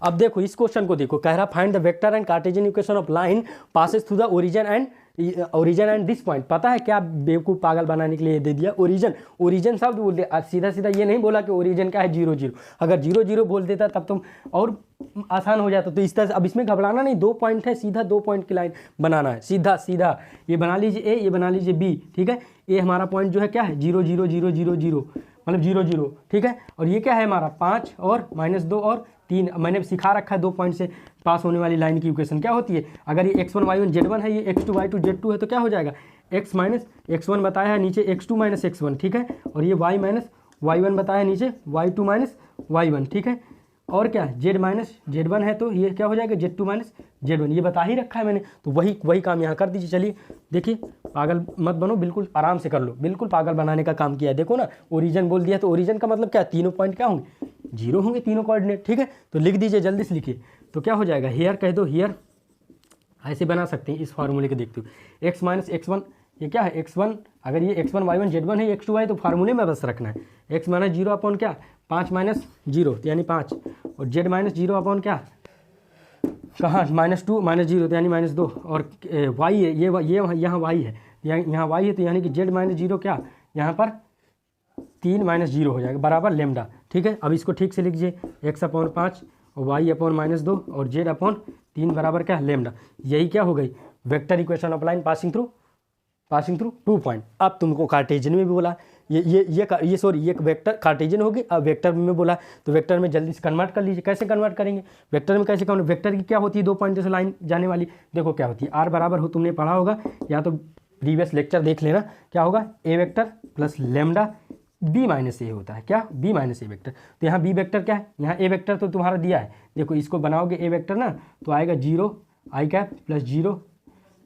अब देखो इस क्वेश्चन को देखो, कह रहा find the vector and Cartesian equation of line passes through the origin and this point. पता है क्या बेवकूफ़ पागल बनाने के लिए दे दिया ओरिजिन शब्द बोल दिया, सीधा सीधा ये नहीं बोला कि ओरिजिन का है 0 0। अगर 0 0 बोल देता तब तो और आसान हो जाता। तो इस तरह से अब इसमें घबराना नहीं, 2 पॉइंट है, सीधा 2 पॉइंट की लाइन बनाना है, सीधा सीधा ये बना लीजिए ए, ये बना लीजिए बी, ठीक है। ये हमारा पॉइंट जो है क्या है 0 0 0 0 0, मतलब 0 0, ठीक है। और ये क्या है हमारा 5 और -2 और 3, मैंने सिखा रखा है 2 पॉइंट से पास होने वाली लाइन की इक्वेशन क्या होती है। अगर ये x1 y1 z1 है, ये x2 y2 z2 है, तो क्या हो जाएगा x माइनस x1 बताया है नीचे x2 माइनस x1, ठीक है। और ये y माइनस y1 बताया है नीचे y2 माइनस y1, ठीक है। और क्या z माइनस z1 है तो ये क्या हो जाएगा z2 माइनस z1, ये बता ही रखा है मैंने। तो वही काम यहाँ कर दीजिए। चलिए देखिए, पागल मत बनो, बिल्कुल आराम से कर लो, बिल्कुल पागल बनाने का काम किया है। देखो ना ओरिजिन बोल दिया, तो ओरिजिन का मतलब क्या है, तीनों पॉइंट क्या होंगे 0 होंगे, तीनों कोऑर्डिनेट, ठीक है। तो लिख दीजिए जल्दी से लिखिए, तो क्या हो जाएगा हियर कह दो, हियर ऐसे बना सकते हैं इस फार्मूले के, देखते हो x माइनस x1 ये क्या है x1, अगर ये x1 y1 z1 है, x2 y तो फार्मूले में बस रखना है। x माइनस 0 अपॉन क्या 5 माइनस 0 तो यानी 5, और z माइनस 0 अपॉन क्या कहाँ -2 माइनस 0 तो यानी -2, और y है ये यहाँ y है, यहाँ y है, तो यानी कि z माइनस 0 क्या यहाँ पर 3 माइनस 0 हो जाएगा बराबर लेमडा, ठीक है। अब इसको ठीक से लिखिए x अपॉन 5 और y अपॉन -2 और z अपॉन 3 बराबर क्या लेमडा। यही क्या हो गई vector equation of line passing through 2 point. अब तुमको कार्टेशियन में भी बोला, ये सॉरी ये वेक्टर कार्टेशियन होगी, अब वेक्टर में बोला, तो वेक्टर में जल्दी से कन्वर्ट कर लीजिए। कैसे कन्वर्ट करेंगे वेक्टर में, कैसे कन्वर्ट, वेक्टर की क्या होती है 2 पॉइंट से लाइन जाने वाली, देखो क्या होती है आर बराबर हो, तुमने पढ़ा होगा या तो प्रीवियस लेक्चर देख लेना, क्या होगा A vector plus lambda B minus A होता है, क्या बी माइनस ए वेक्टर। तो यहाँ बी वेक्टर क्या है, यहाँ ए वेक्टर तो तुम्हारा दिया है, देखो इसको बनाओगे ए वेक्टर ना तो आएगा 0 आई कैप प्लस 0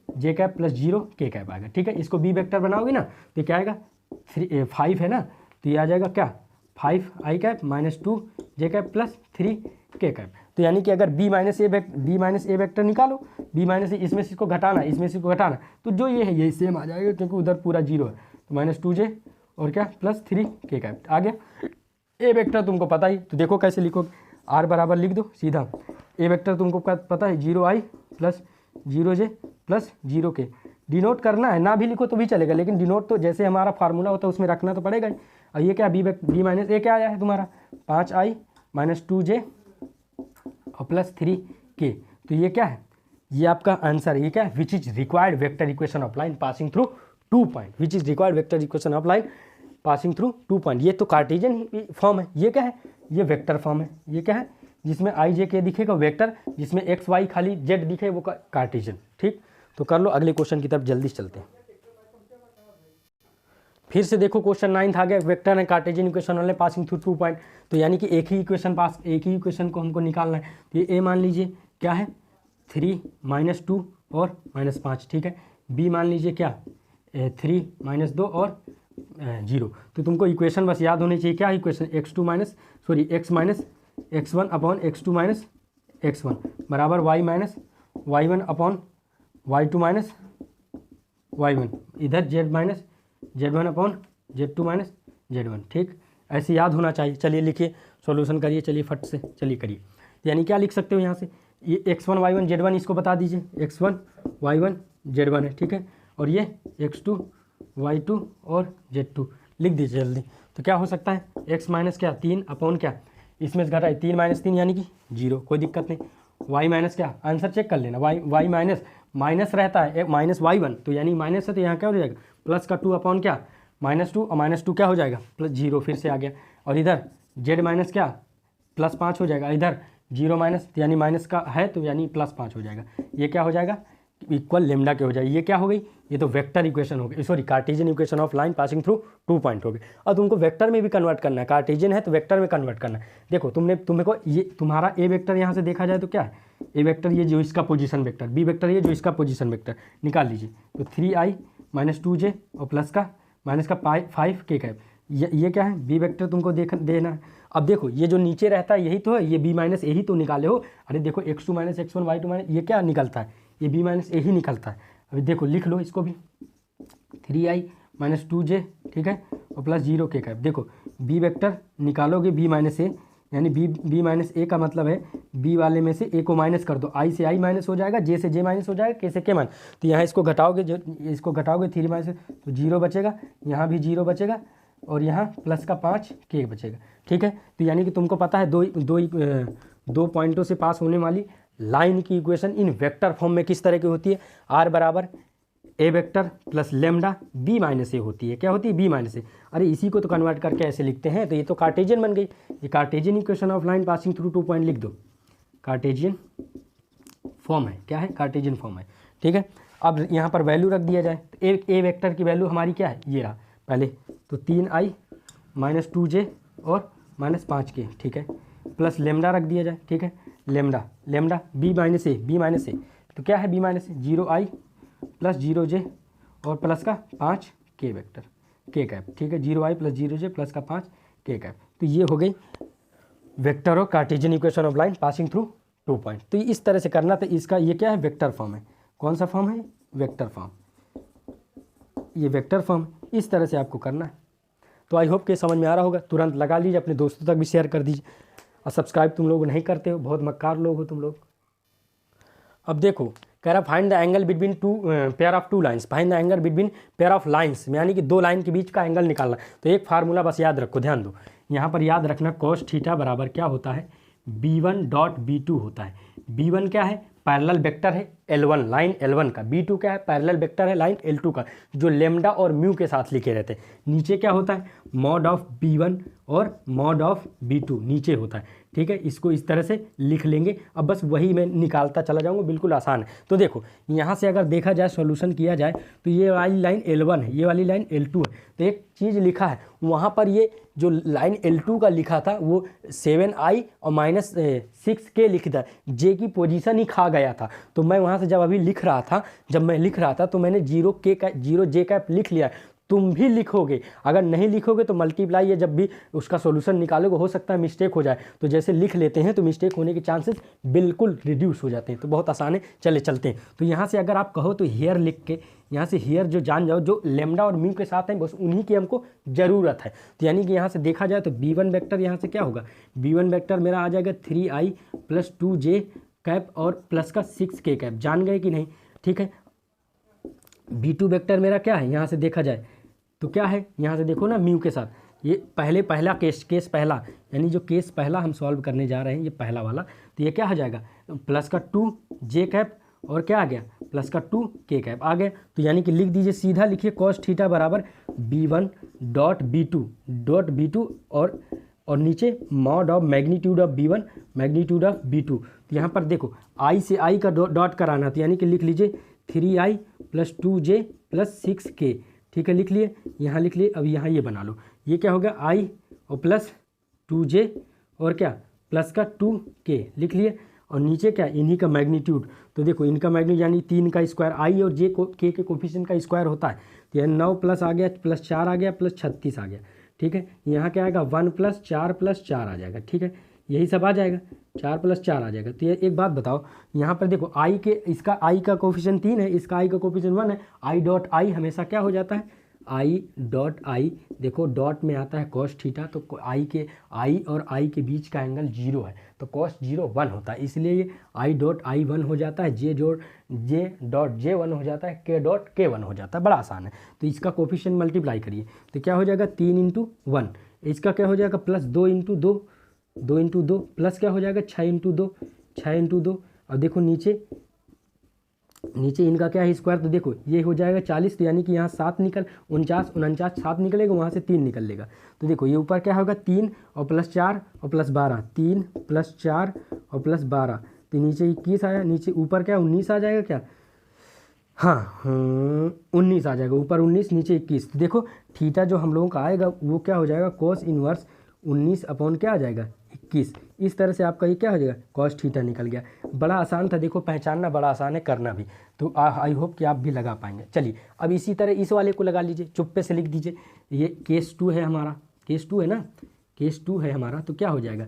जे कैप प्लस 0 के कैप आएगा, ठीक है। इसको बी वेक्टर बनाओगे ना तो क्या आएगा 5 है ना, तो ये आ जाएगा क्या 5 आई कैप -2 जे कैप प्लस 3 के कैप। तो यानी कि अगर बी माइनस ए वेक्टर निकालो, बी माइनस इसमें से इसको घटाना, इसमें से इसको घटाना, तो जो ये है यही सेम आ जाएगा, क्योंकि उधर पूरा 0 है, तो -2j और क्या प्लस 3 के कैप आ गया। ए वेक्टर तुमको पता ही, तो देखो कैसे लिखोगे, आर बराबर लिख दो सीधा, ए वेक्टर तुमको पता है 0i plus 0j plus 0k, denote करना है, ना भी लिखो तो भी चलेगा, लेकिन डिनोट तो जैसे हमारा फार्मूला होता है उसमें रखना तो पड़ेगा ही। और ये क्या बी माइनस ए क्या आया है तुम्हारा 5i -2j और प्लस 3k, तो ये क्या है, ये आपका आंसर है। ये क्या है, विच is required vector equation of line passing through 2 point, which is required vector equation of line passing through 2 point. ये तो कार्टेशियन फॉर्म है, ये क्या है, ये वेक्टर फॉर्म है। ये क्या है, जिसमें i j k दिखेगा वेक्टर, जिसमें x y खाली z दिखे वो कार्टेशियन, ठीक। तो कर लो। अगले क्वेश्चन की तरफ जल्दी से चलते हैं। फिर से देखो क्वेश्चन 9 आ गया, वेक्टर एंड कार्टेशियन इक्वेशन वाले पासिंग थ्रू 2 पॉइंट। तो यानी कि एक ही इक्वेशन को हमको निकालना है। तो ये ए मान लीजिए क्या है 3 - 2 और -5, ठीक है। बी मान लीजिए क्या 3 - 2 और 0। तो तुमको इक्वेशन बस याद होनी चाहिए, क्या equation x - x1 x2 - x1 बराबर y - y1 y2 - y1, इधर z - z1 z2 - z1, ठीक। ऐसे याद होना चाहिए। चलिए लिखिए, सॉल्यूशन करिए, चलिए फट से, चलिए करिए। यानी क्या लिख सकते हो यहाँ से, ये x1 y1 z1 इसको बता दीजिए, x1 y1 z1 है, ठीक है। और ये x2 y2 और z2 लिख दीजिए जल्दी। तो क्या हो सकता है x माइनस क्या 3 अपॉन क्या, इसमें से घटा है 3 - 3 यानी कि 0, कोई दिक्कत नहीं। y माइनस क्या, आंसर चेक कर लेना, y माइनस रहता है -y1, तो यानी माइनस है तो यहाँ क्या हो जाएगा प्लस का 2 अपॉन क्या -2, और -2 क्या हो जाएगा +0, फिर से आ गया। और इधर z माइनस क्या +5 हो जाएगा, इधर 0 माइनस यानी माइनस का है तो यानी +5 हो जाएगा। ये क्या हो जाएगा इक्वल लेमडा के हो जाएगी। ये क्या हो गई, ये तो वेक्टर इक्वेशन हो गई, sorry Cartesian equation of line passing through 2 point हो गई। और तुमको वेक्टर में भी कन्वर्ट करना है, कार्टेशियन है तो वेक्टर में कन्वर्ट करना है। देखो तुम्हें को ये तुम्हारा ए वेक्टर यहाँ से देखा जाए तो क्या है, ए वेक्टर ये जो इसका पोजीशन वेक्टर, बी वेक्टर ये जो इसका पोजीशन वेक्टर, निकाल लीजिए। तो 3i - 2j और प्लस का माइनस का 5k कैप, ये क्या है बी वेक्टर तुमको देना है। अब देखो ये जो नीचे रहता है यही तो है, ये b माइनस यही तो निकाले हो। अरे देखो x2 - x1 y2 - ये क्या निकलता है, ये b माइनस यही निकलता है। अभी देखो लिख लो इसको भी, 3i - 2j, ठीक है, और प्लस 0k कैप। देखो b वेक्टर निकालोगे b माइनस ए, यानी b माइनस ए का मतलब है b वाले में से a को माइनस कर दो, i से i माइनस हो जाएगा, j से j माइनस हो जाएगा, k से k माइनस। तो यहाँ इसको घटाओगे, जो इसको घटाओगे 3 माइनस तो 0 बचेगा, यहाँ भी 0 बचेगा, और यहाँ प्लस का 5k बचेगा, ठीक है। तो यानी कि तुमको पता है दो पॉइंटों से पास होने वाली लाइन की इक्वेशन इन वेक्टर फॉर्म में किस तरह की होती है, r बराबर A vector plus lambda b minus A होती है। क्या होती है b माइनस ए। अरे इसी को तो कन्वर्ट करके ऐसे लिखते हैं, तो ये तो कार्टेशियन बन गई। ये Cartesian equation of line passing through 2 point लिख दो, कार्टेशियन फॉर्म है, क्या है कार्टेशियन फॉर्म है, ठीक है। अब यहाँ पर वैल्यू रख दिया जाए, तो ए वेक्टर की वैल्यू हमारी क्या है, ये रहा पहले तो 3i - 2j और -5k, ठीक है, प्लस लेमडा रख दिया जाए, ठीक है। लेमडा b माइनस ए, तो क्या है b माइनस ए 0i + 0j और प्लस का 5k वेक्टर k कैप, ठीक है, 0i + 0j प्लस का 5k कैप। तो ये हो गई वेक्टर और Cartesian equation of line passing through 2 point. तो इस तरह से करना, तो इसका ये क्या है वेक्टर फॉर्म है। कौन सा फॉर्म है, वेक्टर फॉर्म, ये वेक्टर फॉर्म इस तरह से आपको करना है। तो आई होप कि समझ में आ रहा होगा। तुरंत लगा लीजिए, अपने दोस्तों तक भी शेयर कर दीजिए, और सब्सक्राइब तुम लोग नहीं करते हो, बहुत मक्कार लोग हो तुम लोग। अब देखो कह रहा find the angle between pair of 2 lines, find the angle between pair of lines, यानी कि 2 लाइन के बीच का एंगल निकालना। तो एक फार्मूला बस याद रखो, ध्यान दो, यहाँ पर याद रखना cos थीटा बराबर क्या होता है b1.b2 होता है। b1 क्या है, पैरेलल वेक्टर है L1, लाइन L1 का। b2 क्या है, पैरेलल वेक्टर है लाइन L2 का, जो लेमडा और म्यू के साथ लिखे रहते हैं। नीचे क्या होता है, मॉड ऑफ b1 और मॉड ऑफ b2 नीचे होता है, ठीक है। इसको इस तरह से लिख लेंगे। अब बस वही मैं निकालता चला जाऊंगा, बिल्कुल आसान है। तो देखो यहाँ से अगर देखा जाए, सॉल्यूशन किया जाए, तो ये वाली लाइन L1 है, ये वाली लाइन L2 है। तो एक चीज़ लिखा है वहाँ पर, ये जो लाइन L2 का लिखा था वो 7i और -6k लिखता है, j की पोजीशन ही खा गया था। तो मैं वहाँ से जब अभी लिख रहा था तो मैंने 0j कैप लिख लिया। तुम भी लिखोगे, अगर नहीं लिखोगे तो मल्टीप्लाई या जब भी उसका सॉल्यूशन निकालोगे हो सकता है मिस्टेक हो जाए। तो जैसे लिख लेते हैं तो मिस्टेक होने के चांसेस बिल्कुल रिड्यूस हो जाते हैं। तो बहुत आसान है, चलते हैं। तो यहाँ से अगर आप कहो तो हेयर लिख के, यहाँ से हेयर जो जान जाओ, जो लेमडा और म्यू के साथ हैं बस उन्हीं की हमको ज़रूरत है। तो यानी कि यहाँ से देखा जाए तो b1 वेक्टर यहाँ से क्या होगा, b1 वेक्टर मेरा आ जाएगा 3i + 2j कैप और प्लस का 6k कैप, जान गए कि नहीं, ठीक है। b2 वेक्टर मेरा क्या है, यहाँ से देखा जाए तो क्या है, यहाँ से देखो ना म्यू के साथ, ये पहला केस पहला, यानी जो केस पहला हम सॉल्व करने जा रहे हैं ये पहला वाला। तो ये क्या हो जाएगा, प्लस का 2j कैप और क्या आ गया, प्लस का 2k कैप आ गया। तो यानी कि लिख दीजिए, सीधा लिखिए cos थीटा बराबर b1.b2 और नीचे mod of magnitude of b1 magnitude of b2। तो यहाँ पर देखो i से i का डॉट कराना, तो यानी कि लिख लीजिए 3i plus 2j plus 6k, ठीक है, लिख लिए, यहाँ लिख लिए। अब यहाँ ये बना लो, ये क्या हो गया i और प्लस 2j और क्या प्लस का 2k, लिख लिए। और नीचे क्या, इन्हीं का मैग्नीट्यूड, तो देखो इनका मैग्नीट्यूड यानी 3 का स्क्वायर, i और j को k के कोफिशिएंट का स्क्वायर होता है, तो यह 9 प्लस आ गया प्लस 4 आ गया प्लस 36 आ गया, ठीक है। यहाँ क्या आएगा 1 प्लस 4 आ जाएगा, ठीक है, यही सब आ जाएगा, 4 प्लस 4 आ जाएगा। तो ये एक बात बताओ, यहाँ पर देखो i के, इसका i का कोफिशिएंट 3 है, इसका i का कोफिशिएंट 1 है, i डॉट i हमेशा क्या हो जाता है, i डॉट i, देखो डॉट में आता है कॉस थीटा, तो i और i के बीच का एंगल 0 है, तो कॉस 0 1 होता है, इसलिए ये i डॉट i 1 हो जाता है, j डॉट j 1 हो जाता है, k डॉट k 1 हो जाता है, बड़ा आसान है। तो इसका कोफिशिएंट मल्टीप्लाई करिए तो क्या हो जाएगा 3 इंटू 1, इसका क्या हो जाएगा प्लस 2 इंटू 2 प्लस क्या हो जाएगा 6 इंटू 2। और देखो नीचे इनका क्या है स्क्वायर, तो देखो ये हो जाएगा 40, तो यानी कि यहाँ 7 निकल 49 7 निकलेगा, वहाँ से 3 निकल लेगा। तो देखो ये ऊपर क्या होगा 3 और प्लस 4 और प्लस 12, 3 प्लस 4 और प्लस 12, तो नीचे 21 आया, नीचे ऊपर क्या 19 आ जाएगा क्या, हाँ 19 आ जाएगा, ऊपर 19 नीचे 21। तो देखो थीटा जो हम लोगों का आएगा वो क्या हो जाएगा कॉस इन्वर्स 19 अपॉन क्या आ जाएगा 21। इस तरह से आपका ये क्या हो जाएगा कॉस थीटा निकल गया। बड़ा आसान था, देखो पहचानना बड़ा आसान है, करना भी, तो आई होप कि आप भी लगा पाएंगे। चलिए अब इसी तरह इस वाले को लगा लीजिए, चुप्पे से लिख दीजिए, ये केस 2 है हमारा, केस 2 है ना, केस 2 है हमारा, तो क्या हो जाएगा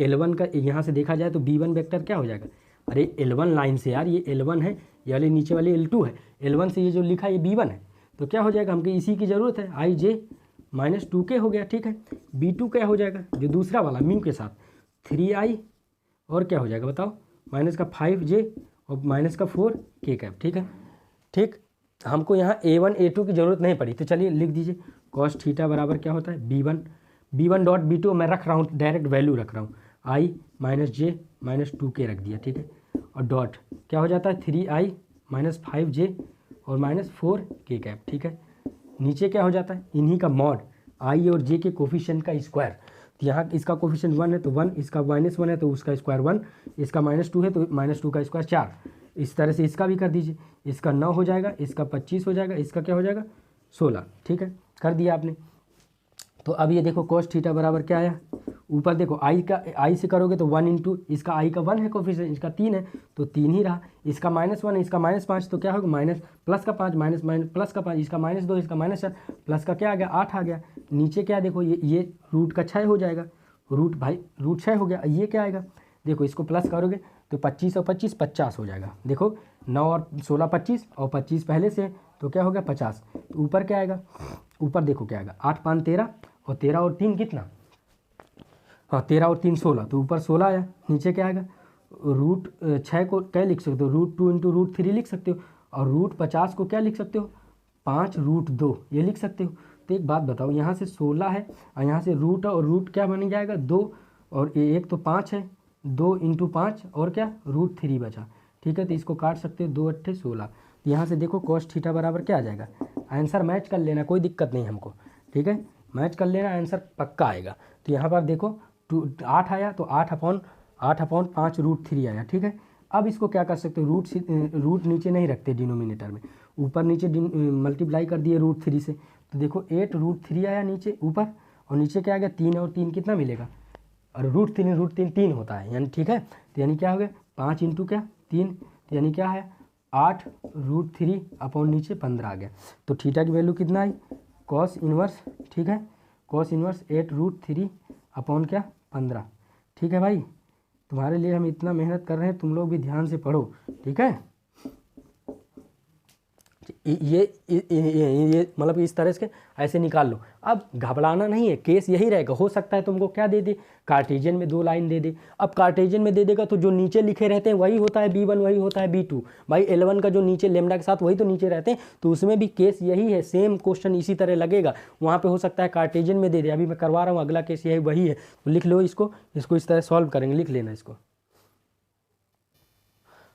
L1 का यहाँ से देखा जाए तो B1 वेक्टर क्या हो जाएगा, अरे L1 लाइन से यार, ये L1 है, ये वाले नीचे वाले L2 है, L1 से ये जो लिखा है ये B1 है, तो क्या हो जाएगा हमको इसी की ज़रूरत है, i j माइनस 2k हो गया, ठीक है। B2 क्या हो जाएगा जो दूसरा वाला म्यू के साथ 3i और क्या हो जाएगा बताओ माइनस का 5j और माइनस का 4k कैप, ठीक है, ठीक। हमको यहाँ A1 A2 की ज़रूरत नहीं पड़ी, तो चलिए लिख दीजिए कॉस थीटा बराबर क्या होता है B1 डॉट B2 मैं रख रहा हूँ, डायरेक्ट वैल्यू रख रहा हूँ, i minus j minus 2k रख दिया, ठीक है, और डॉट क्या हो जाता है 3i माइनस 5j और माइनस 4k कैप, ठीक है। नीचे क्या हो जाता है इन्हीं का मॉड i और j के कोफिशिएंट का स्क्वायर, तो यहाँ इसका कोफिशिएंट 1 है तो 1, इसका -1 है तो उसका स्क्वायर 1, इसका -2 है तो -2 का स्क्वायर 4, इस तरह से इसका भी कर दीजिए, इसका 9 हो जाएगा, इसका 25 हो जाएगा, इसका क्या हो जाएगा 16, ठीक है, कर दिया आपने। तो अब ये देखो cos थीटा बराबर क्या आया, ऊपर देखो i से करोगे तो 1 इंटू इसका i का 1 है कोफिशिएंट, इसका 3 है तो 3 ही रहा, इसका -1 है, इसका -5 तो क्या होगा माइनस प्लस का 5 माइनस प्लस का 5, इसका -2 इसका -4 प्लस का क्या आ गया 8 आ गया। नीचे क्या देखो ये रूट का 6 हो जाएगा, रूट 6 हो गया। ये क्या आएगा देखो इसको प्लस करोगे तो 25 और 25 50 हो जाएगा, देखो 9 और 16 25 और 25 पहले से तो क्या हो गया 50। तो ऊपर क्या आएगा, ऊपर देखो क्या आएगा 8 5 13 और 13 और 3 कितना, हाँ 13 और 3 16, तो ऊपर 16 आया। नीचे क्या आएगा रूट 6 को क्या लिख सकते हो √2 इंटू √3 लिख सकते हो, और रूट 50 को क्या लिख सकते हो 5√2 ये लिख सकते हो। तो एक बात बताओ यहाँ से 16 है और यहाँ से रूट और रूट क्या बन जाएगा 2 और एक तो 5 है, 2 इंटू 5 और क्या √3 बचा, ठीक है, तो इसको काट सकते हो 2 8 16। तो यहाँ से देखो cos थीटा बराबर क्या आ जाएगा, आंसर मैच कर लेना कोई दिक्कत नहीं हमको, ठीक है, मैच कर लेना आंसर पक्का आएगा। तो यहाँ पर देखो 8 आया तो 8 अपॉन 5 √3 आया, ठीक है। अब इसको क्या कर सकते हो रूट नीचे नहीं रखते डिनोमिनेटर में, ऊपर नीचे मल्टीप्लाई कर दिए √3 से, तो देखो 8 √3 आया नीचे ऊपर, और नीचे क्या आ गया 3 और 3 कितना मिलेगा, और √3 3 होता है यानी, ठीक है। तो यानी क्या हो गया 5 इंटू क्या 3, तो यानी क्या है 8 √3 अपॉन नीचे 15 आ गया। तो थीटा की वैल्यू कितना आई कॉस इन्वर्स, ठीक है, कॉस इन्वर्स 8 √3 अपॉन क्या 15, ठीक है भाई। तुम्हारे लिए हम इतना मेहनत कर रहे हैं, तुम लोग भी ध्यान से पढ़ो, ठीक है। ये मतलब इस तरह से ऐसे निकाल लो। अब घबराना नहीं है, केस यही रहेगा, हो सकता है तुमको क्या दे दे कार्टेशियन में 2 लाइन दे दे। अब कार्टेशियन में दे देगा तो जो नीचे लिखे रहते हैं वही होता है B1 वही होता है B2, भाई L1 का जो नीचे लेमडा के साथ वही तो नीचे रहते हैं, तो उसमें भी केस यही है, सेम क्वेश्चन इसी तरह लगेगा। वहाँ पे हो सकता है कार्टेशियन में दे दे, अभी मैं करवा रहा हूँ अगला केस यही वही है, तो लिख लो इसको इस तरह सॉल्व करेंगे, लिख लेना इसको।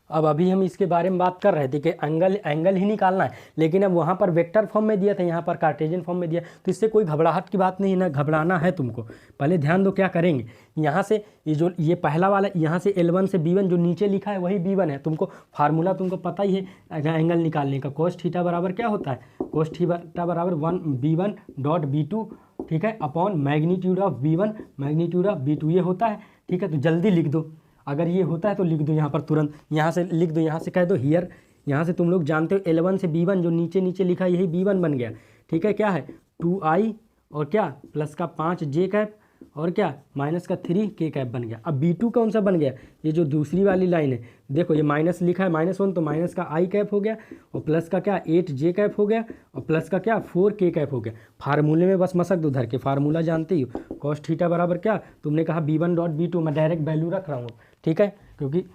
अब अभी हम इसके बारे में बात कर रहे थे कि एंगल ही निकालना है, लेकिन अब वहाँ पर वेक्टर फॉर्म में दिया था, यहाँ पर कार्टेशियन फॉर्म में दिया, तो इससे कोई घबराहट की बात नहीं, ना घबराना है तुमको। पहले ध्यान दो क्या करेंगे, यहाँ से ये पहला वाला, यहाँ से L1 से B1 जो नीचे लिखा है वही B1 है। तुमको फार्मूला तुमको पता ही है एंगल निकालने का, cos थीटा बराबर क्या होता है, cos थीटा बराबर B1 डॉट B2, ठीक है, upon magnitude of B1 magnitude of B2 ये होता है, ठीक है। तो जल्दी लिख दो, अगर ये होता है तो लिख दो यहाँ पर तुरंत, यहाँ से लिख दो, यहाँ से कह दो हियर, यहाँ से तुम लोग जानते हो L1 से B1 जो नीचे नीचे लिखा है यही B1 बन गया, ठीक है। क्या है 2i और क्या प्लस का 5j कैप और क्या माइनस का 3k कैप बन गया। अब B2 कौन सा बन गया, ये जो दूसरी वाली लाइन है, देखो ये माइनस लिखा है -1 तो माइनस का i कैप हो गया, और प्लस का क्या 8j कैप हो गया, और प्लस का क्या 4k कैप हो गया। फार्मूले में बस मसक दो धर के, फार्मूला जानते ही हो, cos थीटा बराबर क्या, तुमने कहा B1 डॉट B2, मैं डायरेक्ट वैल्यू रख रहा हूँ, ठीक है, क्योंकि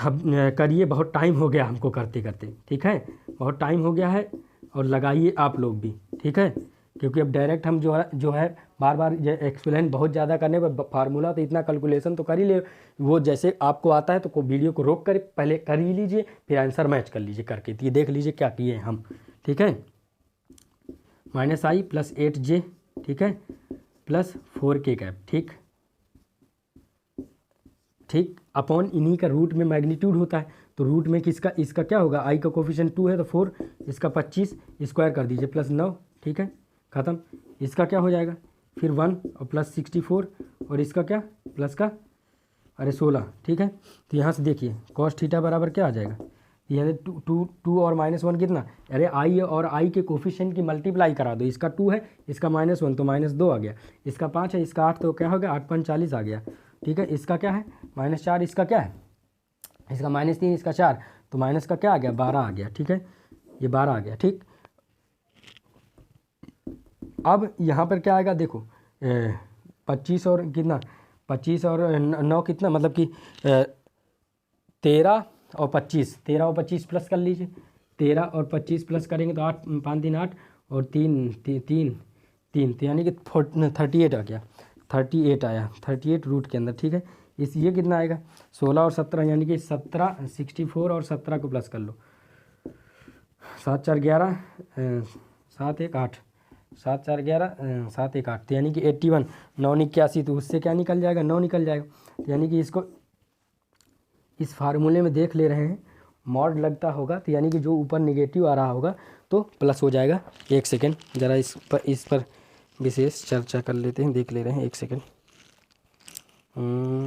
अब करिए, बहुत टाइम हो गया हमको करते करते, ठीक है, बहुत टाइम हो गया है, और लगाइए आप लोग भी, ठीक है, क्योंकि अब डायरेक्ट हम जो है बार बार एक्सप्लेन बहुत ज़्यादा करने पर फार्मूला तो इतना कैलकुलेशन तो कर ही ले, वो जैसे आपको आता है तो वीडियो को रोक कर पहले कर ही लीजिए, फिर आंसर मैच कर लीजिए करके, तो ये देख लीजिए क्या किए हम, ठीक है, -i प्लस 8j, ठीक है, प्लस 4k कैप, ठीक, अपॉन इन्हीं का रूट में मैग्नीट्यूड होता है, तो रूट में किसका, इसका क्या होगा, i का कोफिशिएंट 2 है तो 4, इसका 25 स्क्वायर कर दीजिए प्लस 9, ठीक है, ख़त्म। इसका क्या हो जाएगा फिर 1 और प्लस 64, और इसका क्या प्लस का 16, ठीक है। तो यहाँ से देखिए cos थीटा बराबर क्या आ जाएगा, यानी 2 और -1 कितना, अरे i और i के कोफिशिएंट की मल्टीप्लाई करा दो, इसका 2 है, इसका -1 तो -2 आ गया, इसका 5 है, इसका 8 तो क्या हो गया 8 5 40 आ गया, ठीक है। इसका क्या है -4, इसका क्या है, इसका -3, इसका 4, तो माइनस का क्या आ गया 12 आ गया, ठीक है, ये 12 आ गया, ठीक। अब यहाँ पर क्या आएगा देखो 25 और कितना 25 और 9 कितना, मतलब कि 13 और 25 प्लस कर लीजिए, 13 और 25 प्लस करेंगे तो 8 5 3 8 और 3 तो यानी कि 38 आ गया, 38 आया, 38 रूट के अंदर, ठीक है। इस ये कितना आएगा 16 और 17 यानी कि 17 64 और 17 को प्लस कर लो, 7 4 11 7 1 8 7 4 11 7 1 8 तो यानी कि 81 9 81, तो उससे क्या निकल जाएगा 9 निकल जाएगा, यानी कि इसको इस फार्मूले में देख ले रहे हैं, मॉड लगता होगा तो यानी कि जो ऊपर नेगेटिव आ रहा होगा तो प्लस हो जाएगा। एक सेकेंड ज़रा इस पर विशेष चर्चा कर लेते हैं, देख ले रहे हैं, एक second.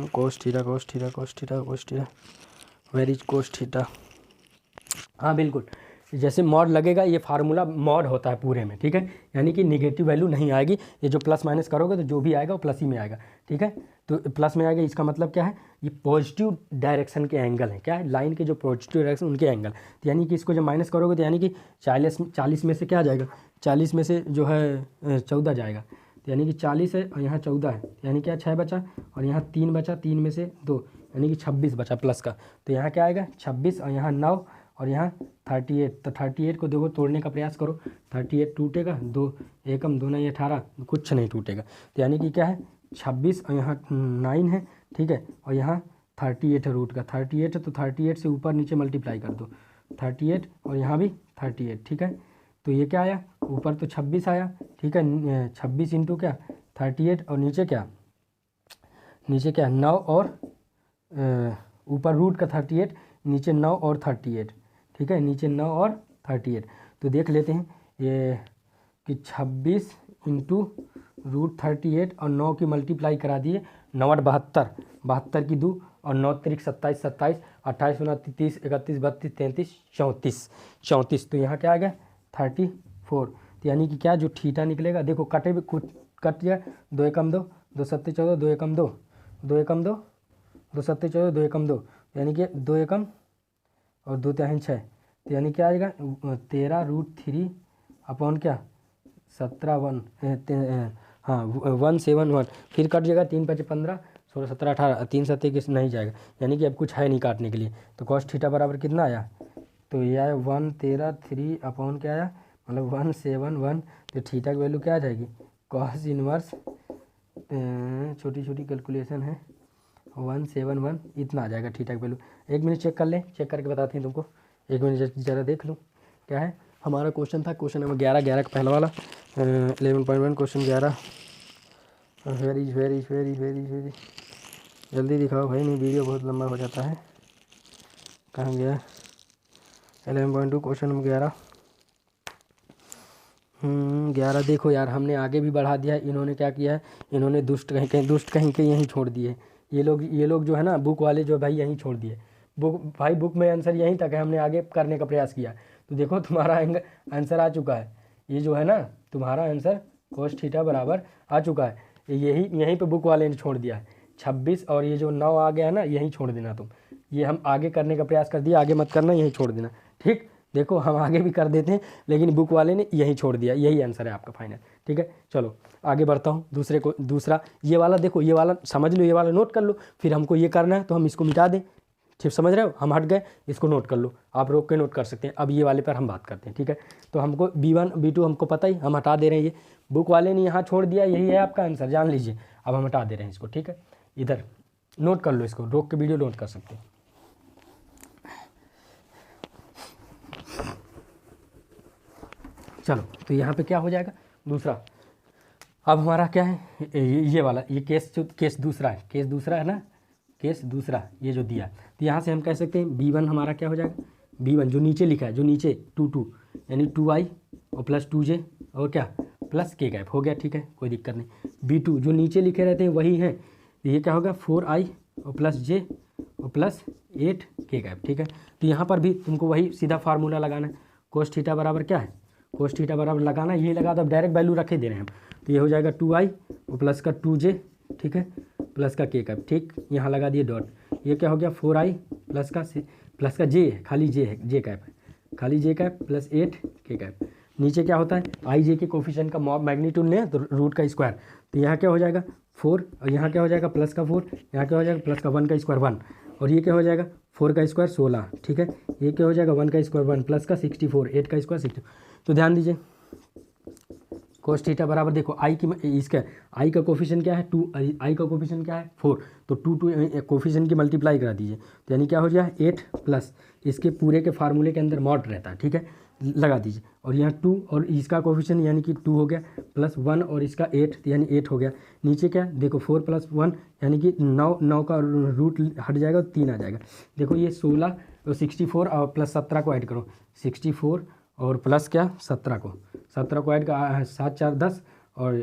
cos theta where is cos theta, हाँ बिल्कुल, जैसे मॉड लगेगा, ये फार्मूला मॉड होता है पूरे में, ठीक है, यानी कि निगेटिव वैल्यू नहीं आएगी, ये जो प्लस माइनस करोगे तो जो भी आएगा वो प्लस ही में आएगा, ठीक है। तो प्लस में आएगा, इसका मतलब क्या है, ये पॉजिटिव डायरेक्शन के एंगल है, क्या है, लाइन के जो पॉजिटिव डायरेक्शन उनके एंगल, तो यानी कि इसको जब माइनस करोगे तो यानी कि 40 में से क्या आ जाएगा, 40 में से जो है 14 जाएगा, तो यानी कि 40 है और यहाँ 14 है, यानी क्या 6 बचा, और यहाँ 3 बचा, 3 में से 2 यानी कि 26 बचा प्लस का, तो यहाँ क्या आएगा 26 और यहाँ 9 और यहाँ 38, तो 38 को देखो तोड़ने का प्रयास करो, 38 टूटेगा, 2 एकम 2 नहीं 18, कुछ नहीं टूटेगा, तो यानी कि क्या है 26 और यहाँ 9 है, ठीक है, और यहाँ 38 है रूट का, 38 है तो 38 से ऊपर नीचे मल्टीप्लाई कर दो, 38 और यहाँ भी 38, ठीक है। तो ये क्या आया, ऊपर तो 26 आया, ठीक है, 26 इंटू क्या 38 और नीचे क्या 9 और ऊपर रूट का 38, नीचे 9 और 38, ठीक है, नीचे 9 और 38, तो देख लेते हैं ये कि 26 इंटू रूट 38 और 9 की मल्टीप्लाई करा दिए, 9 8 72, 72 की 2 और 9 3 27 27 28 29 30 31 32 33 34, तो यहाँ क्या आ गया 34, तो यानी कि क्या जो थीटा निकलेगा, देखो कटे भी कुछ कट गया, 2 एकम 2 2 सत्ते 14 2 एकम 2 2 एकम 2 2 सत्ते 14 2 एकम 2, यानी कि 2 एकम और 2 तिहाई 6, तो यानी क्या आएगा 13√3 अपॉन क्या 17 1 हाँ 171, फिर कट जाएगा 3 5 15 16 17 18, 3 7 21 नहीं जाएगा, यानी कि अब कुछ है नहीं काटने के लिए, तो cos थीटा बराबर कितना आया, तो ये आया 113 अपॉन क्या आया, मतलब 171, तो थीटा की वैल्यू क्या आ जाएगी, cos इनवर्स छोटी छोटी कैलकुलेशन है, 171 इतना आ जाएगा थीटा की वैल्यू। एक मिनट चेक कर लें, चेक करके बताते हैं तुमको। एक मिनट ज़रा देख लूँ क्या है। हमारा क्वेश्चन था क्वेश्चन नंबर 11 का पहला वाला 11.1 क्वेश्चन 11। वेरी जल्दी दिखाओ भाई, नहीं वीडियो बहुत लंबा हो जाता है। कहाँ गया 11.2 क्वेश्चन नंबर 11। 11 देखो यार, हमने आगे भी बढ़ा दिया है। इन्होंने क्या किया है, इन्होंने दुष्ट कहीं के यहीं छोड़ दिए। ये लोग जो है ना बुक वाले जो भाई यहीं छोड़ दिए। बुक में आंसर यहीं तक है, हमने आगे करने का प्रयास किया। तो देखो तुम्हारा आंसर आ चुका है। ये जो है ना तुम्हारा आंसर कोस थीटा बराबर आ चुका है। यहीं पे बुक वाले ने छोड़ दिया है 26, और ये जो 9 आ गया है ना यहीं छोड़ देना तुम। ये हम आगे करने का प्रयास कर दिया, आगे मत करना, यहीं छोड़ देना। ठीक, देखो हम आगे भी कर देते हैं लेकिन बुक वाले ने यहीं छोड़ दिया। यही आंसर है आपका फाइनल। ठीक है, चलो आगे बढ़ता हूँ। दूसरा ये वाला देखो, ये वाला समझ लो, ये वाला नोट कर लो। फिर हमको ये करना है तो हम इसको मिटा दें। ठीक समझ रहे हो, हम हट गए, इसको नोट कर लो। आप रोक के नोट कर सकते हैं। अब ये वाले पर हम बात करते हैं। ठीक है, तो हमको B1 B2 हमको पता ही, हम हटा दे रहे हैं। ये बुक वाले ने यहाँ छोड़ दिया, यही है आपका आंसर, जान लीजिए। अब हम हटा दे रहे हैं इसको। ठीक है, इधर नोट कर लो, इसको रोक के वीडियो नोट कर सकते हैं। चलो, तो यहाँ पे क्या हो जाएगा दूसरा। अब हमारा क्या है, ये वाला, ये केस दूसरा है ना, केस दूसरा ये जो दिया। तो यहाँ से हम कह सकते हैं B1 हमारा क्या हो जाएगा, B1 जो नीचे लिखा है, जो नीचे 2 यानी 2i और प्लस 2j और क्या प्लस k कैप हो गया। ठीक है, कोई दिक्कत नहीं। B2 जो नीचे लिखे रहते हैं वही हैं, तो ये क्या होगा 4i और प्लस j और प्लस 8k कैप। ठीक है, तो यहाँ पर भी तुमको वही सीधा फार्मूला लगाना है। कोस थीटा बराबर क्या है, कोस थीटा बराबर लगाना, यही लगा दो, अब डायरेक्ट वैल्यू रखे दे रहे हैं हम। तो ये हो जाएगा 2i और प्लस का 2j, ठीक है, प्लस का k कैप। ठीक, यहाँ लगा दिए डॉट। ये क्या हो गया 4i प्लस का j है, खाली j है, j कैप है, खाली j cap plus 8k cap. नीचे क्या होता है i j के कोफिशिएंट का मैग्नीट्यूड लें तो रूट का स्क्वायर। तो यहाँ क्या हो जाएगा 4, और यहाँ क्या हो जाएगा प्लस का 4, यहाँ क्या हो जाएगा प्लस का 1 का स्क्वायर 1, और ये क्या हो जाएगा 4 का स्क्वायर 16। ठीक है, ये क्या हो जाएगा 1 का स्क्वायर 1 प्लस का 64, 8 का स्क्वायर 60। तो ध्यान दीजिए कोस थीटा बराबर देखो i की इसका i का कोफिशिएंट क्या है 2, i का कोफिशिएंट क्या है 4, तो 2 कोफिशिएंट की मल्टीप्लाई करा दीजिए। तो यानी क्या हो जाए 8 प्लस इसके पूरे के फार्मूले के अंदर मॉड रहता है। ठीक है, लगा दीजिए। और यहाँ 2 और इसका कोफिशिएंट यानी कि 2 हो गया प्लस 1 और इसका 8 यानी 8 हो गया। नीचे क्या देखो 4 प्लस 1 यानी कि 9 का रूट हट जाएगा तो 3 आ जाएगा। देखो ये 16 और 64 और प्लस 17 को ऐड करो, 64 और प्लस क्या 17 को ऐड का 7 4 10 और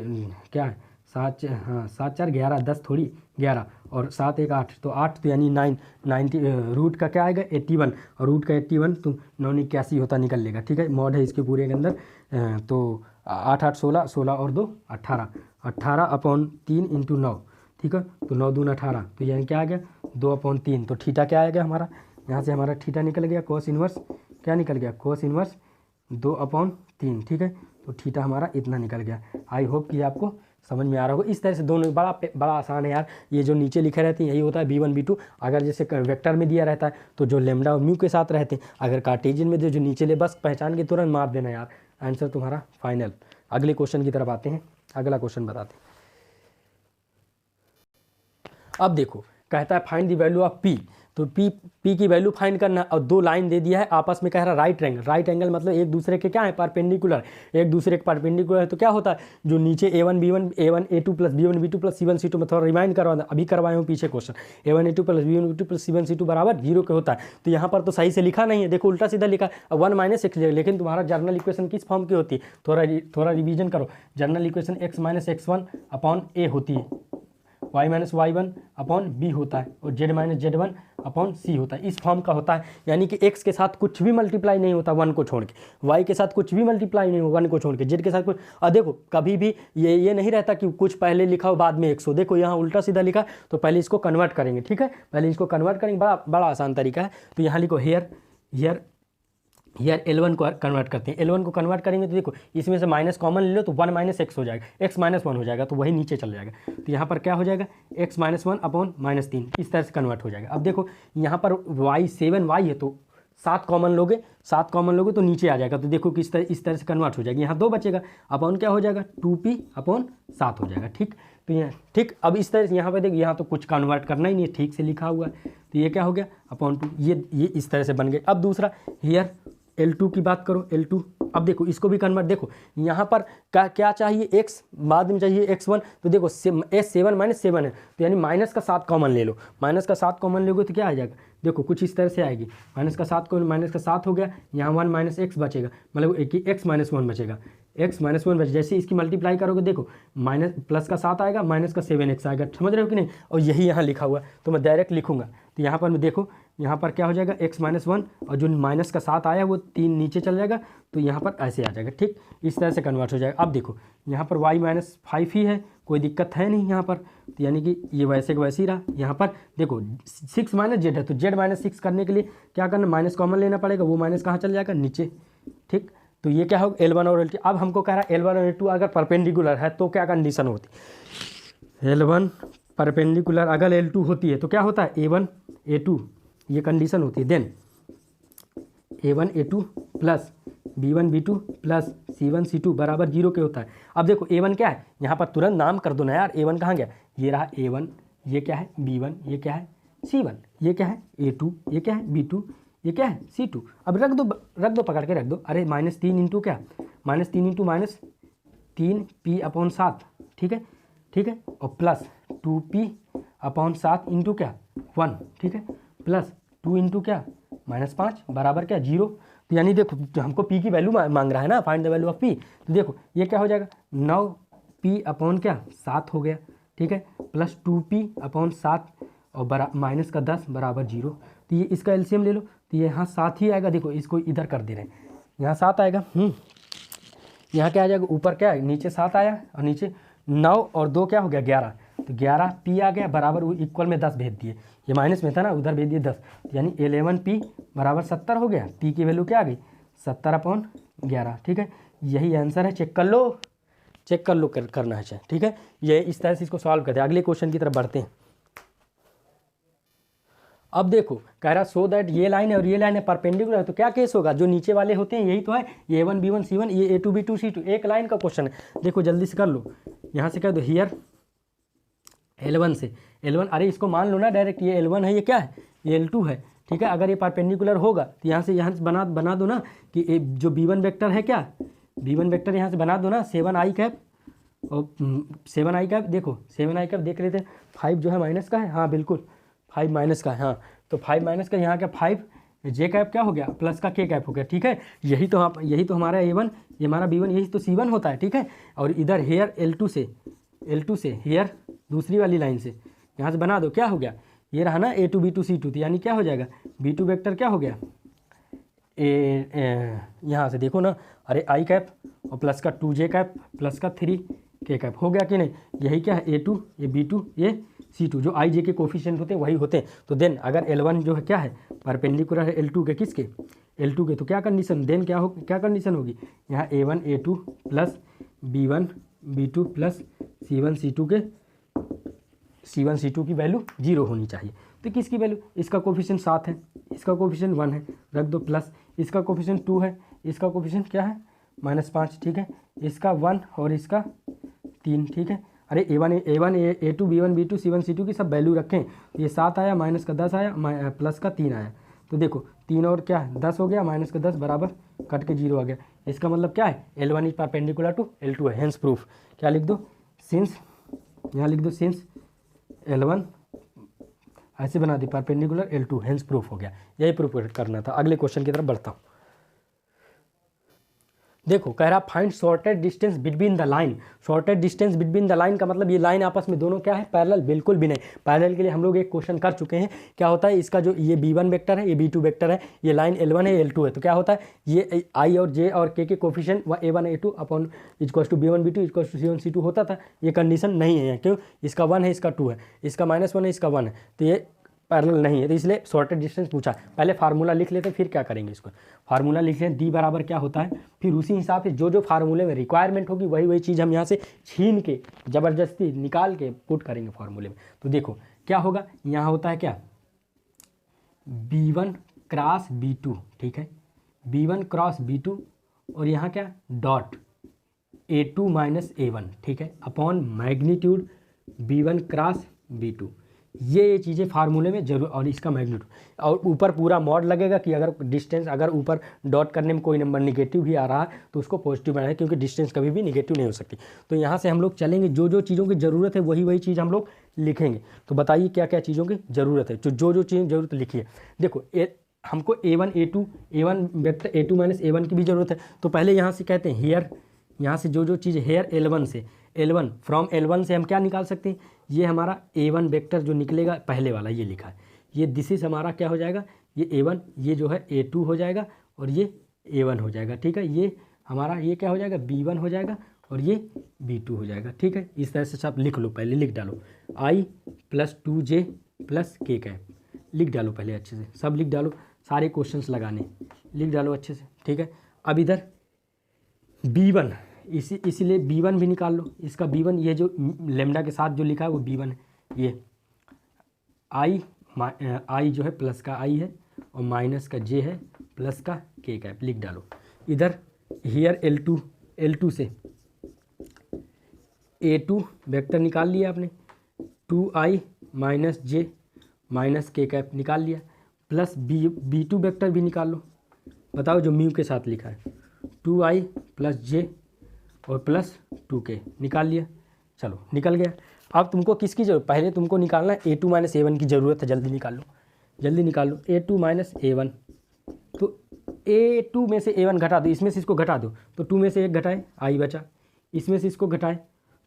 क्या है 7 4 11 10 थोड़ी 11 और 7 1 8, तो 8 तो यानी 90 रूट का क्या आएगा 81, और रूट का 81 तो 981 होता निकल लेगा। ठीक है, मॉड है इसके पूरे के अंदर। तो 8 8 16, 16 और 2 18, 18/3 इंटू 9। ठीक है, तो 9 दूना 18, तो यानी क्या आ गया 2/3। तो थीटा क्या आएगा हमारा, यहाँ से हमारा थीटा निकल गया, कोस इन्वर्स क्या निकल गया, कोस इन्वर्स 2/3। ठीक है, तो थीटा हमारा इतना निकल गया। आई होप कि आपको समझ में आ रहा होगा। इस तरह से दोनों बड़ा आसान है यार। ये जो नीचे लिखे रहते हैं यही होता है B1 B2। अगर जैसे वेक्टर में दिया रहता है तो जो लेमडा और म्यू के साथ रहते हैं, अगर कार्टेशियन में जो नीचे ले बस पहचान के तुरंत मार देना यार, आंसर तुम्हारा फाइनल। अगले क्वेश्चन की तरफ आते हैं, अगला क्वेश्चन बताते हैं। अब देखो कहता है find the value of P, तो P की वैल्यू फाइंड करना, और 2 लाइन दे दिया है आपस में, कह रहा राइट एंगल मतलब एक दूसरे के क्या है परपेंडिकुलर, एक दूसरे के परपेंडिकुलर है। तो क्या होता है जो नीचे A1 B1 A1 A2 plus B1 B2 plus C1 C2 में थोड़ा रिमाइंड करवा दें, अभी करवाए हूँ पीछे question, A1 A2 plus B1 B2 plus C1 C2 बराबर 0 के होता है। तो यहाँ पर तो सही से लिखा नहीं है, देखो उल्टा सीधा लिखा 1 - x, लेकिन तुम्हारा जर्नल इक्वेशन किस फॉर्म की होती है, थोड़ा रिविजन करो। जर्नल इक्वेशन x - x1/a होती है, y - y1/b होता है, और z - z1/c होता है। इस फॉर्म का होता है, यानी कि x के साथ कुछ भी मल्टीप्लाई नहीं होता 1 को छोड़ के, y के साथ कुछ भी मल्टीप्लाई नहीं हो 1 को छोड़ के, z के साथ कुछ। और देखो कभी भी ये नहीं रहता कि कुछ पहले लिखा हो बाद में x हो। देखो यहाँ उल्टा सीधा लिखा, तो पहले इसको कन्वर्ट करेंगे। ठीक है, पहले इसको कन्वर्ट करेंगे, बड़ा आसान तरीका है। तो यहाँ लिखो हेयर L1 को कन्वर्ट करते हैं। L1 को कन्वर्ट करेंगे तो देखो इसमें से माइनस कॉमन ले लो तो 1 - x हो जाएगा, x - 1 हो जाएगा, तो वही नीचे चल जाएगा। तो यहाँ पर क्या हो जाएगा x - 1/-3, इस तरह से कन्वर्ट हो जाएगा। अब देखो यहाँ पर y है, तो 7 कॉमन लोगे तो नीचे आ जाएगा। तो देखो इस तरह से कन्वर्ट हो जाएगा। यहाँ 2 बचेगा, अपॉन क्या हो जाएगा 2p/7 हो जाएगा। ठीक, तो यहाँ ठीक। अब इस तरह से यहाँ पे देखो, यहाँ तो कुछ कन्वर्ट करना ही नहीं है, ठीक से लिखा हुआ है, तो ये क्या हो गया अपॉन 2, ये इस तरह से बन गए। अब दूसरा हियर L2 की बात करो, L2, अब देखो इसको भी कन्वर्ट, देखो यहाँ पर क्या चाहिए x, बाद में चाहिए x1, तो देखो S7 माइनस 7 है, तो यानी माइनस का 7 कॉमन ले लो, माइनस का 7 कॉमन लोगे तो क्या आ जाएगा, देखो कुछ इस तरह से आएगी, माइनस का 7 कॉमन, माइनस का 7 हो गया, यहाँ 1 माइनस एक्स बचेगा, मतलब x माइनस 1 बचेगा, x माइनस 1 बचे, जैसे इसकी मल्टीप्लाई करोगे देखो माइनस प्लस का 7 आएगा, माइनस का 7x आएगा, समझ रहे हो कि नहीं, और यही यहाँ लिखा हुआ है, तो मैं डायरेक्ट लिखूंगा, तो यहाँ पर मैं देखो, यहाँ पर क्या हो जाएगा x माइनस 1, और जो माइनस का 7 आया वो 3 नीचे चल जाएगा, तो यहाँ पर ऐसे आ जाएगा, ठीक, इस तरह से कन्वर्ट हो जाएगा। अब देखो यहाँ पर y माइनस 5 ही है, कोई दिक्कत है नहीं यहाँ पर, तो यानी कि ये वैसे का वैसे ही रहा। यहाँ पर देखो 6 माइनस जेड है, तो z माइनस 6 करने के लिए क्या करना, माइनस कॉमन लेना पड़ेगा, वो माइनस कहाँ चल जाएगा, नीचे, ठीक, तो ये क्या होगा L1 और L2। अब हमको कह रहा है L1 और L2 अगर परपेंडिकुलर है तो क्या कंडीशन होती, L1 परपेंडिकुलर अगर L2 होती है तो क्या होता है A1 A2, ये कंडीशन होती है, then A1 A2 plus B1 B2 plus C1 C2 बराबर 0 के होता है। अब देखो A1 क्या है, यहाँ पर तुरंत नाम कर दो ना यार, A1 कहाँ गया, ये रहा A1, ये क्या है B1, ये क्या है C1, ये क्या है A2, ये क्या है B2, ये क्या है C2। अब रख दो पकड़ के रख दो, अरे -3 इंटू क्या, -3 इंटू -3p/7, ठीक है, और प्लस 2p/7 इंटू क्या 1, ठीक है, प्लस 2 इंटू क्या -5 बराबर क्या 0। तो यानी देखो हमको p की वैल्यू मांग रहा है ना, find the value of p, तो देखो ये क्या हो जाएगा 9p/7 हो गया, ठीक है, प्लस 2p/7 और माइनस का 10 बराबर 0। तो ये इसका एलसीएम ले लो, तो ये यहाँ 7 ही आएगा, देखो इसको इधर कर दे रहे हैं, यहाँ 7 आएगा, यहाँ क्या आ जाएगा, ऊपर क्या है नीचे 7 आया, और नीचे 9 और 2 क्या हो गया 11, तो 11p आ गया बराबर, वो इक्वल में 10 भेज दिए, ये माइनस में था ना, उधर भेज दिए 10, तो यानी 11p बराबर 70 हो गया, p की वैल्यू क्या आ गई 70/11, ठीक है, यही आंसर है, चेक कर लो करना है, ठीक है, ये इस तरह से इसको सॉल्व करते हैं। अगले क्वेश्चन की तरफ बढ़ते हैं। अब देखो कह रहा सो दैट ये लाइन है और ये लाइन है परपेंडिकुलर है, तो क्या केस होगा, जो नीचे वाले होते हैं यही तो है, ये A1 B1 C1, ये A2 B2 C2, एक लाइन का क्वेश्चन है। देखो जल्दी से कर लो, यहाँ से कह दो हियर L1 से L1, अरे इसको मान लो ना डायरेक्ट, ये L1 है, ये क्या है, ये L2 है, ठीक है, अगर ये परपेंडिकुलर होगा तो यहाँ से बना दो ना कि जो B1 वेक्टर है, क्या B1 वेक्टर यहाँ से बना दो ना 7i कैप, और 7i कैप, देखो 7i कैप देख लेते हैं, 5 जो है माइनस का है, हाँ बिल्कुल 5 माइनस का है, हाँ तो 5 माइनस का, यहाँ क्या 5 जे कैप क्या हो गया, प्लस का के कैप हो गया, ठीक है, यही तो हमारा A1, ये हमारा B1, यही तो C1 होता है, ठीक है, और इधर हेयर L2 से हेयर दूसरी वाली लाइन से यहाँ से बना दो, क्या हो गया, ये रहा ना A2 B2 C2, तो यानी क्या हो जाएगा B2 वेक्टर क्या हो गया, यहाँ से देखो ना, अरे आई कैप और प्लस का 2j कैप प्लस का 3k कैप हो गया कि नहीं, यही क्या है A2, ये B2, ये C2, जो i j के कोफिशिएंट होते हैं वही होते हैं। तो देन अगर L1 जो है क्या है परपेंडिकुलर है L2 के, किसके L2 के, तो क्या कंडीशन, देन क्या कंडीशन होगी, यहाँ A1 A2 plus B1 B2 plus C1 C2 की वैल्यू 0 होनी चाहिए। तो किसकी वैल्यू, इसका कोफिशिएंट 7 है, इसका कोफिशिएंट 1 है, रख दो, प्लस इसका कोफिशिएंट 2 है, इसका कोफिशिएंट क्या है -5, ठीक है, इसका 1 और इसका 3, ठीक है, अरे A1 A2 B1 B2 C1 C2 की सब वैल्यू रखें, तो ये 7 आया, माइनस का 10 आया, प्लस का 3 आया, तो देखो 3 और क्या 10 हो गया, माइनस का 10 बराबर कट के 0 आ गया। इसका मतलब क्या है, L1 is perpendicular to L2 है, हेंस प्रूफ, क्या लिख दो, सिंस, यहाँ लिख दो सिंस L1 ऐसे बना the perpendicular L2, hence proof हो गया, यही प्रूफ करना था। अगले क्वेश्चन की तरफ बढ़ता हूँ। देखो कह रहा find shortest distance between the line, shortest distance between the line का मतलब ये लाइन आपस में दोनों क्या है पैरेलल, बिल्कुल भी नहीं। पैरेलल के लिए हम लोग एक क्वेश्चन कर चुके हैं, क्या होता है इसका जो ये B1 वेक्टर है, ये B2 वेक्टर है, ये लाइन L1 है, L2 है, तो क्या होता है ये I और J और K के कोफिशिएंट व A1 A2 upon equals to B1 B2 equals to C1 C2 होता था, ये कंडीशन नहीं है, क्यों, इसका 1 है, इसका 2 है, इसका -1 है, इसका 1 है, तो ये पैरेलल नहीं है, तो इसलिए शॉर्टेस्ट डिस्टेंस पूछा। पहले फार्मूला लिख लेते, फिर क्या करेंगे, इसको फार्मूला लिख लें, D बराबर क्या होता है, फिर उसी हिसाब से जो फार्मूले में रिक्वायरमेंट होगी वही चीज़ हम यहाँ से छीन के ज़बरदस्ती निकाल के पुट करेंगे फार्मूले में। तो देखो क्या होगा, यहाँ होता है क्या B1 क्रॉस B2, ठीक है, B1 क्रॉस B2, और यहाँ क्या डॉट A2 माइनस A1, ठीक है, upon magnitude B1 cross B2, ये चीज़ें फार्मूले में जरूर, और इसका मैग्नीट्यूड, और ऊपर पूरा मॉड लगेगा कि अगर डिस्टेंस, अगर ऊपर डॉट करने में कोई नंबर निगेटिव भी आ रहा है तो उसको पॉजिटिव बनाए, क्योंकि डिस्टेंस कभी भी निगेटिव नहीं हो सकती। तो यहाँ से हम लोग चलेंगे, जो जो चीज़ों की ज़रूरत है वही चीज़ हम लोग लिखेंगे। तो बताइए क्या क्या चीज़ों की ज़रूरत है, जो चीज़ ज़रूरत लिखिए। देखो हमको A1 vector A2 minus A1 की भी ज़रूरत है। तो पहले यहाँ से कहते हैं हेयर, यहाँ से जो चीज़ हेयर L1 से, L1 फ्रॉम L1 से हम क्या निकाल सकते हैं, ये हमारा A1 वेक्टर जो निकलेगा पहले वाला ये लिखा है, ये दिस इज हमारा क्या हो जाएगा, ये A1, ये जो है A2 हो जाएगा और ये A1 हो जाएगा। ठीक है, ये हमारा ये क्या हो जाएगा, B1 हो जाएगा और ये B2 हो जाएगा। ठीक है, इस तरह से सब लिख लो, पहले लिख डालो I + 2J + K कैप, लिख डालो पहले अच्छे से, सब लिख डालो, सारे क्वेश्चंस लगाने, लिख डालो अच्छे से। ठीक है, अब इधर B1, इसीलिए B1 भी निकाल लो, इसका B1 ये जो लेमडा के साथ जो लिखा है वो B1 है। ये I जो है प्लस का I है और माइनस का J है, प्लस का K कैप, लिख डालो। इधर हियर L2 से A2 वेक्टर निकाल लिया आपने, 2I - J - K कैप निकाल लिया, प्लस B2 वेक्टर भी निकाल लो, बताओ जो म्यू के साथ लिखा है, 2I + J और प्लस 2K निकाल लिया। चलो निकल गया। अब तुमको किसकी जरूरत, पहले तुमको निकालना है A2 - A1 की ज़रूरत है, जल्दी निकाल लो, जल्दी निकाल लो। A2 - A1, तो A2 में से A1 घटा दो, इसमें से इसको घटा दो तो 2 में से 1 घटाए I बचा, इसमें से इसको घटाए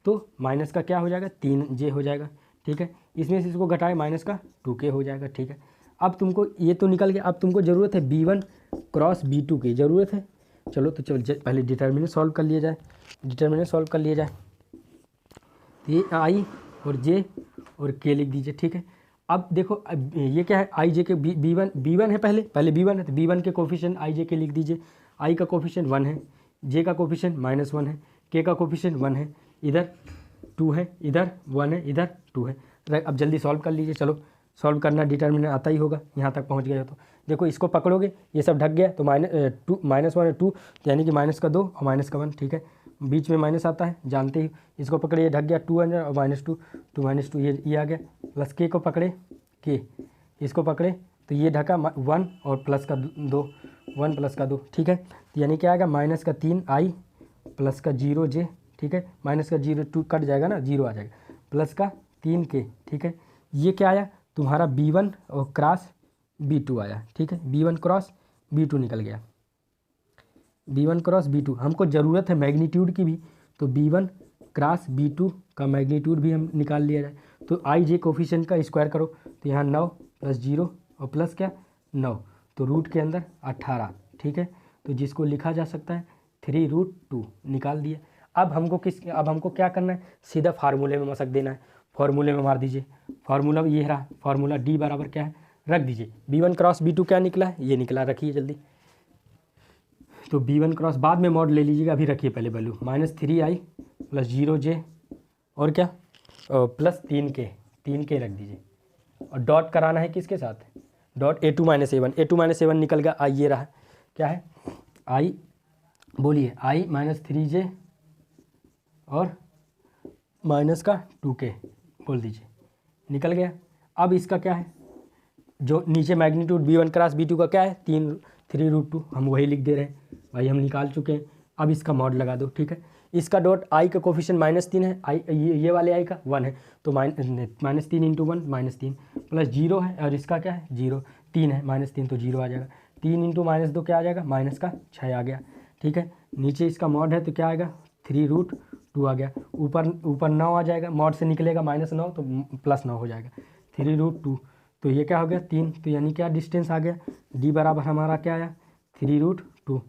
तो माइनस का क्या हो जाएगा, 3J हो जाएगा। ठीक है, इसमें से इसको घटाए माइनस का 2K हो जाएगा। ठीक है, अब तुमको ये तो निकल गया, अब तुमको ज़रूरत है B1 क्रॉस B2 की ज़रूरत है। चलो तो चलो पहले डिटर्मिनेंट सॉल्व कर लिया जाए, डिटर्मिनेंट सॉल्व कर लिया जाए। तो ये I और J और K लिख दीजिए। ठीक है, अब देखो अब ये क्या है, I J के B1 है, पहले B1 है तो B1 के कोफिशिएंट I J के लिख दीजिए। I का कोफिशिएंट 1 है, J का कोफिशिएंट -1 है, K का कोफिशिएंट 1 है, इधर 2 है, इधर 1 है, इधर 2 है। अब जल्दी सॉल्व कर लीजिए, चलो सॉल्व करना, डिटर्मिनेंट आता ही होगा, यहाँ तक पहुँच गए हो तो देखो इसको पकड़ोगे, ये सब ढक गया तो -1 है 2, यानी कि माइनस का 2 और माइनस का 1। ठीक है, बीच में माइनस आता है जानते ही, इसको पकड़े ढक गया 2 और -2, 2 - 2 ये आ गया, प्लस K को पकड़े K, इसको पकड़े तो ये ढका 1 और प्लस का 2, 1 प्लस का 2। ठीक है, तो यानी क्या आएगा, -3I प्लस का 0J। ठीक है, माइनस का 0 2 कट जाएगा ना, 0 आ जाएगा, प्लस का 3K। ठीक है, ये क्या आया तुम्हारा B1 और क्रॉस B2 आया। ठीक है, B1 क्रॉस B2 निकल गया, B1 क्रॉस B2। हमको ज़रूरत है मैग्नीट्यूड की भी, तो B1 क्रॉस B2 का मैग्नीट्यूड भी हम निकाल लिया जाए। तो I J कोफिशिएंट का स्क्वायर करो तो यहाँ 9 + 0 और प्लस क्या 9, तो रूट के अंदर 18। ठीक है, तो जिसको लिखा जा सकता है 3√2 निकाल दिया। अब हमको क्या करना है, सीधा फार्मूले में मशक देना है, फार्मूले में मार दीजिए। फार्मूला ये रहा, फार्मूला D बराबर क्या है, रख दीजिए। B1 क्रॉस B2 क्या निकला है, ये निकला, रखिए जल्दी। तो B1 क्रॉस बाद में मॉड ले लीजिएगा, अभी रखिए पहले वैल्यू, -3I + 0J और क्या प्लस 3K रख दीजिए, और डॉट कराना है किसके साथ, डॉट A2 - A1 निकल गया। I ये रहा, क्या है I, बोलिए I -3J और माइनस का 2K बोल दीजिए, निकल गया। अब इसका क्या है, जो नीचे मैग्नीट्यूड B1 क्रॉस B2 का क्या है, 3√2, हम वही लिख दे रहे हैं भाई, हम निकाल चुके हैं। अब इसका मॉड लगा दो। ठीक है, इसका डॉट I का कोफिशिएंट -3 है, ये वाले I का 1 है, तो -3 × 1 -3 प्लस 0 है, और इसका क्या है 0, 3 है, -3 तो 0 आ जाएगा, 3 × -2 क्या आ जाएगा, -6 आ गया। ठीक है, नीचे इसका मॉड है तो क्या आएगा 3√2 आ गया, ऊपर 9 आ जाएगा, मॉड से निकलेगा -9 तो +9 हो जाएगा, 3√2, तो ये क्या हो गया 3, तो यानी क्या डिस्टेंस आ गया, D बराबर हमारा क्या आया 3√2।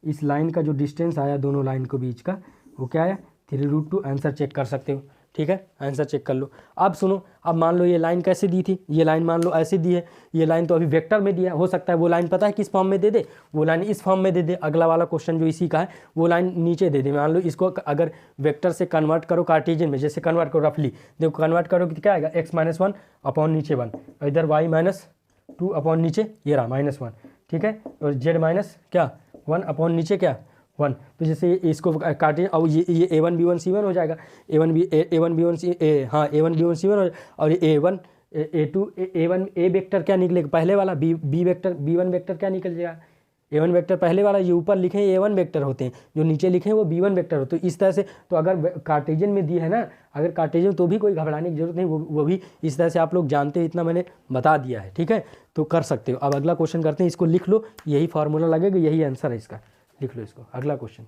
इस लाइन का जो डिस्टेंस आया दोनों लाइन के बीच का वो क्या आया 3√2। आंसर चेक कर सकते हो। ठीक है, आंसर चेक कर लो। अब सुनो, अब मान लो ये लाइन कैसे दी थी, ये लाइन मान लो ऐसे दी है, ये लाइन तो अभी वेक्टर में दिया, हो सकता है वो लाइन पता है किस फॉर्म में दे दे, वो लाइन इस फॉर्म में दे दे। अगला वाला क्वेश्चन जो इसी का है वो लाइन नीचे दे दे, मान लो इसको अगर वेक्टर से कन्वर्ट करो कार्टेशियन में, जैसे कन्वर्ट करो रफली, देखो कन्वर्ट करो कि क्या आएगा x-1 अपॉन नीचे 1, और इधर y-2 अपॉन नीचे ये रहा -1। ठीक है, और z- क्या 1 अपॉन नीचे क्या 1। तो जैसे इसको काटे और ये A1 B1 C1 हो जाएगा, A1 B1 C1 और A1 A2 A1 A vector क्या निकलेगा पहले वाला, बी वेक्टर B1 वेक्टर क्या निकल जाएगा, A1 वेक्टर पहले वाला, ये ऊपर लिखे A1 वेक्टर होते हैं, जो नीचे लिखे हैं वो B1 वेक्टर होते हैं। तो इस तरह से तो अगर कार्टेशियन में दिए है ना, अगर कार्टेशियन तो भी कोई घबराने की जरूरत नहीं, वो भी इस तरह से आप लोग जानते हैं, इतना मैंने बता दिया है, ठीक है, तो कर सकते हो। अब अगला क्वेश्चन करते हैं, इसको लिख लो, यही फार्मूला लगेगा, यही आंसर है इसका, लिख लो इसको, अगला क्वेश्चन।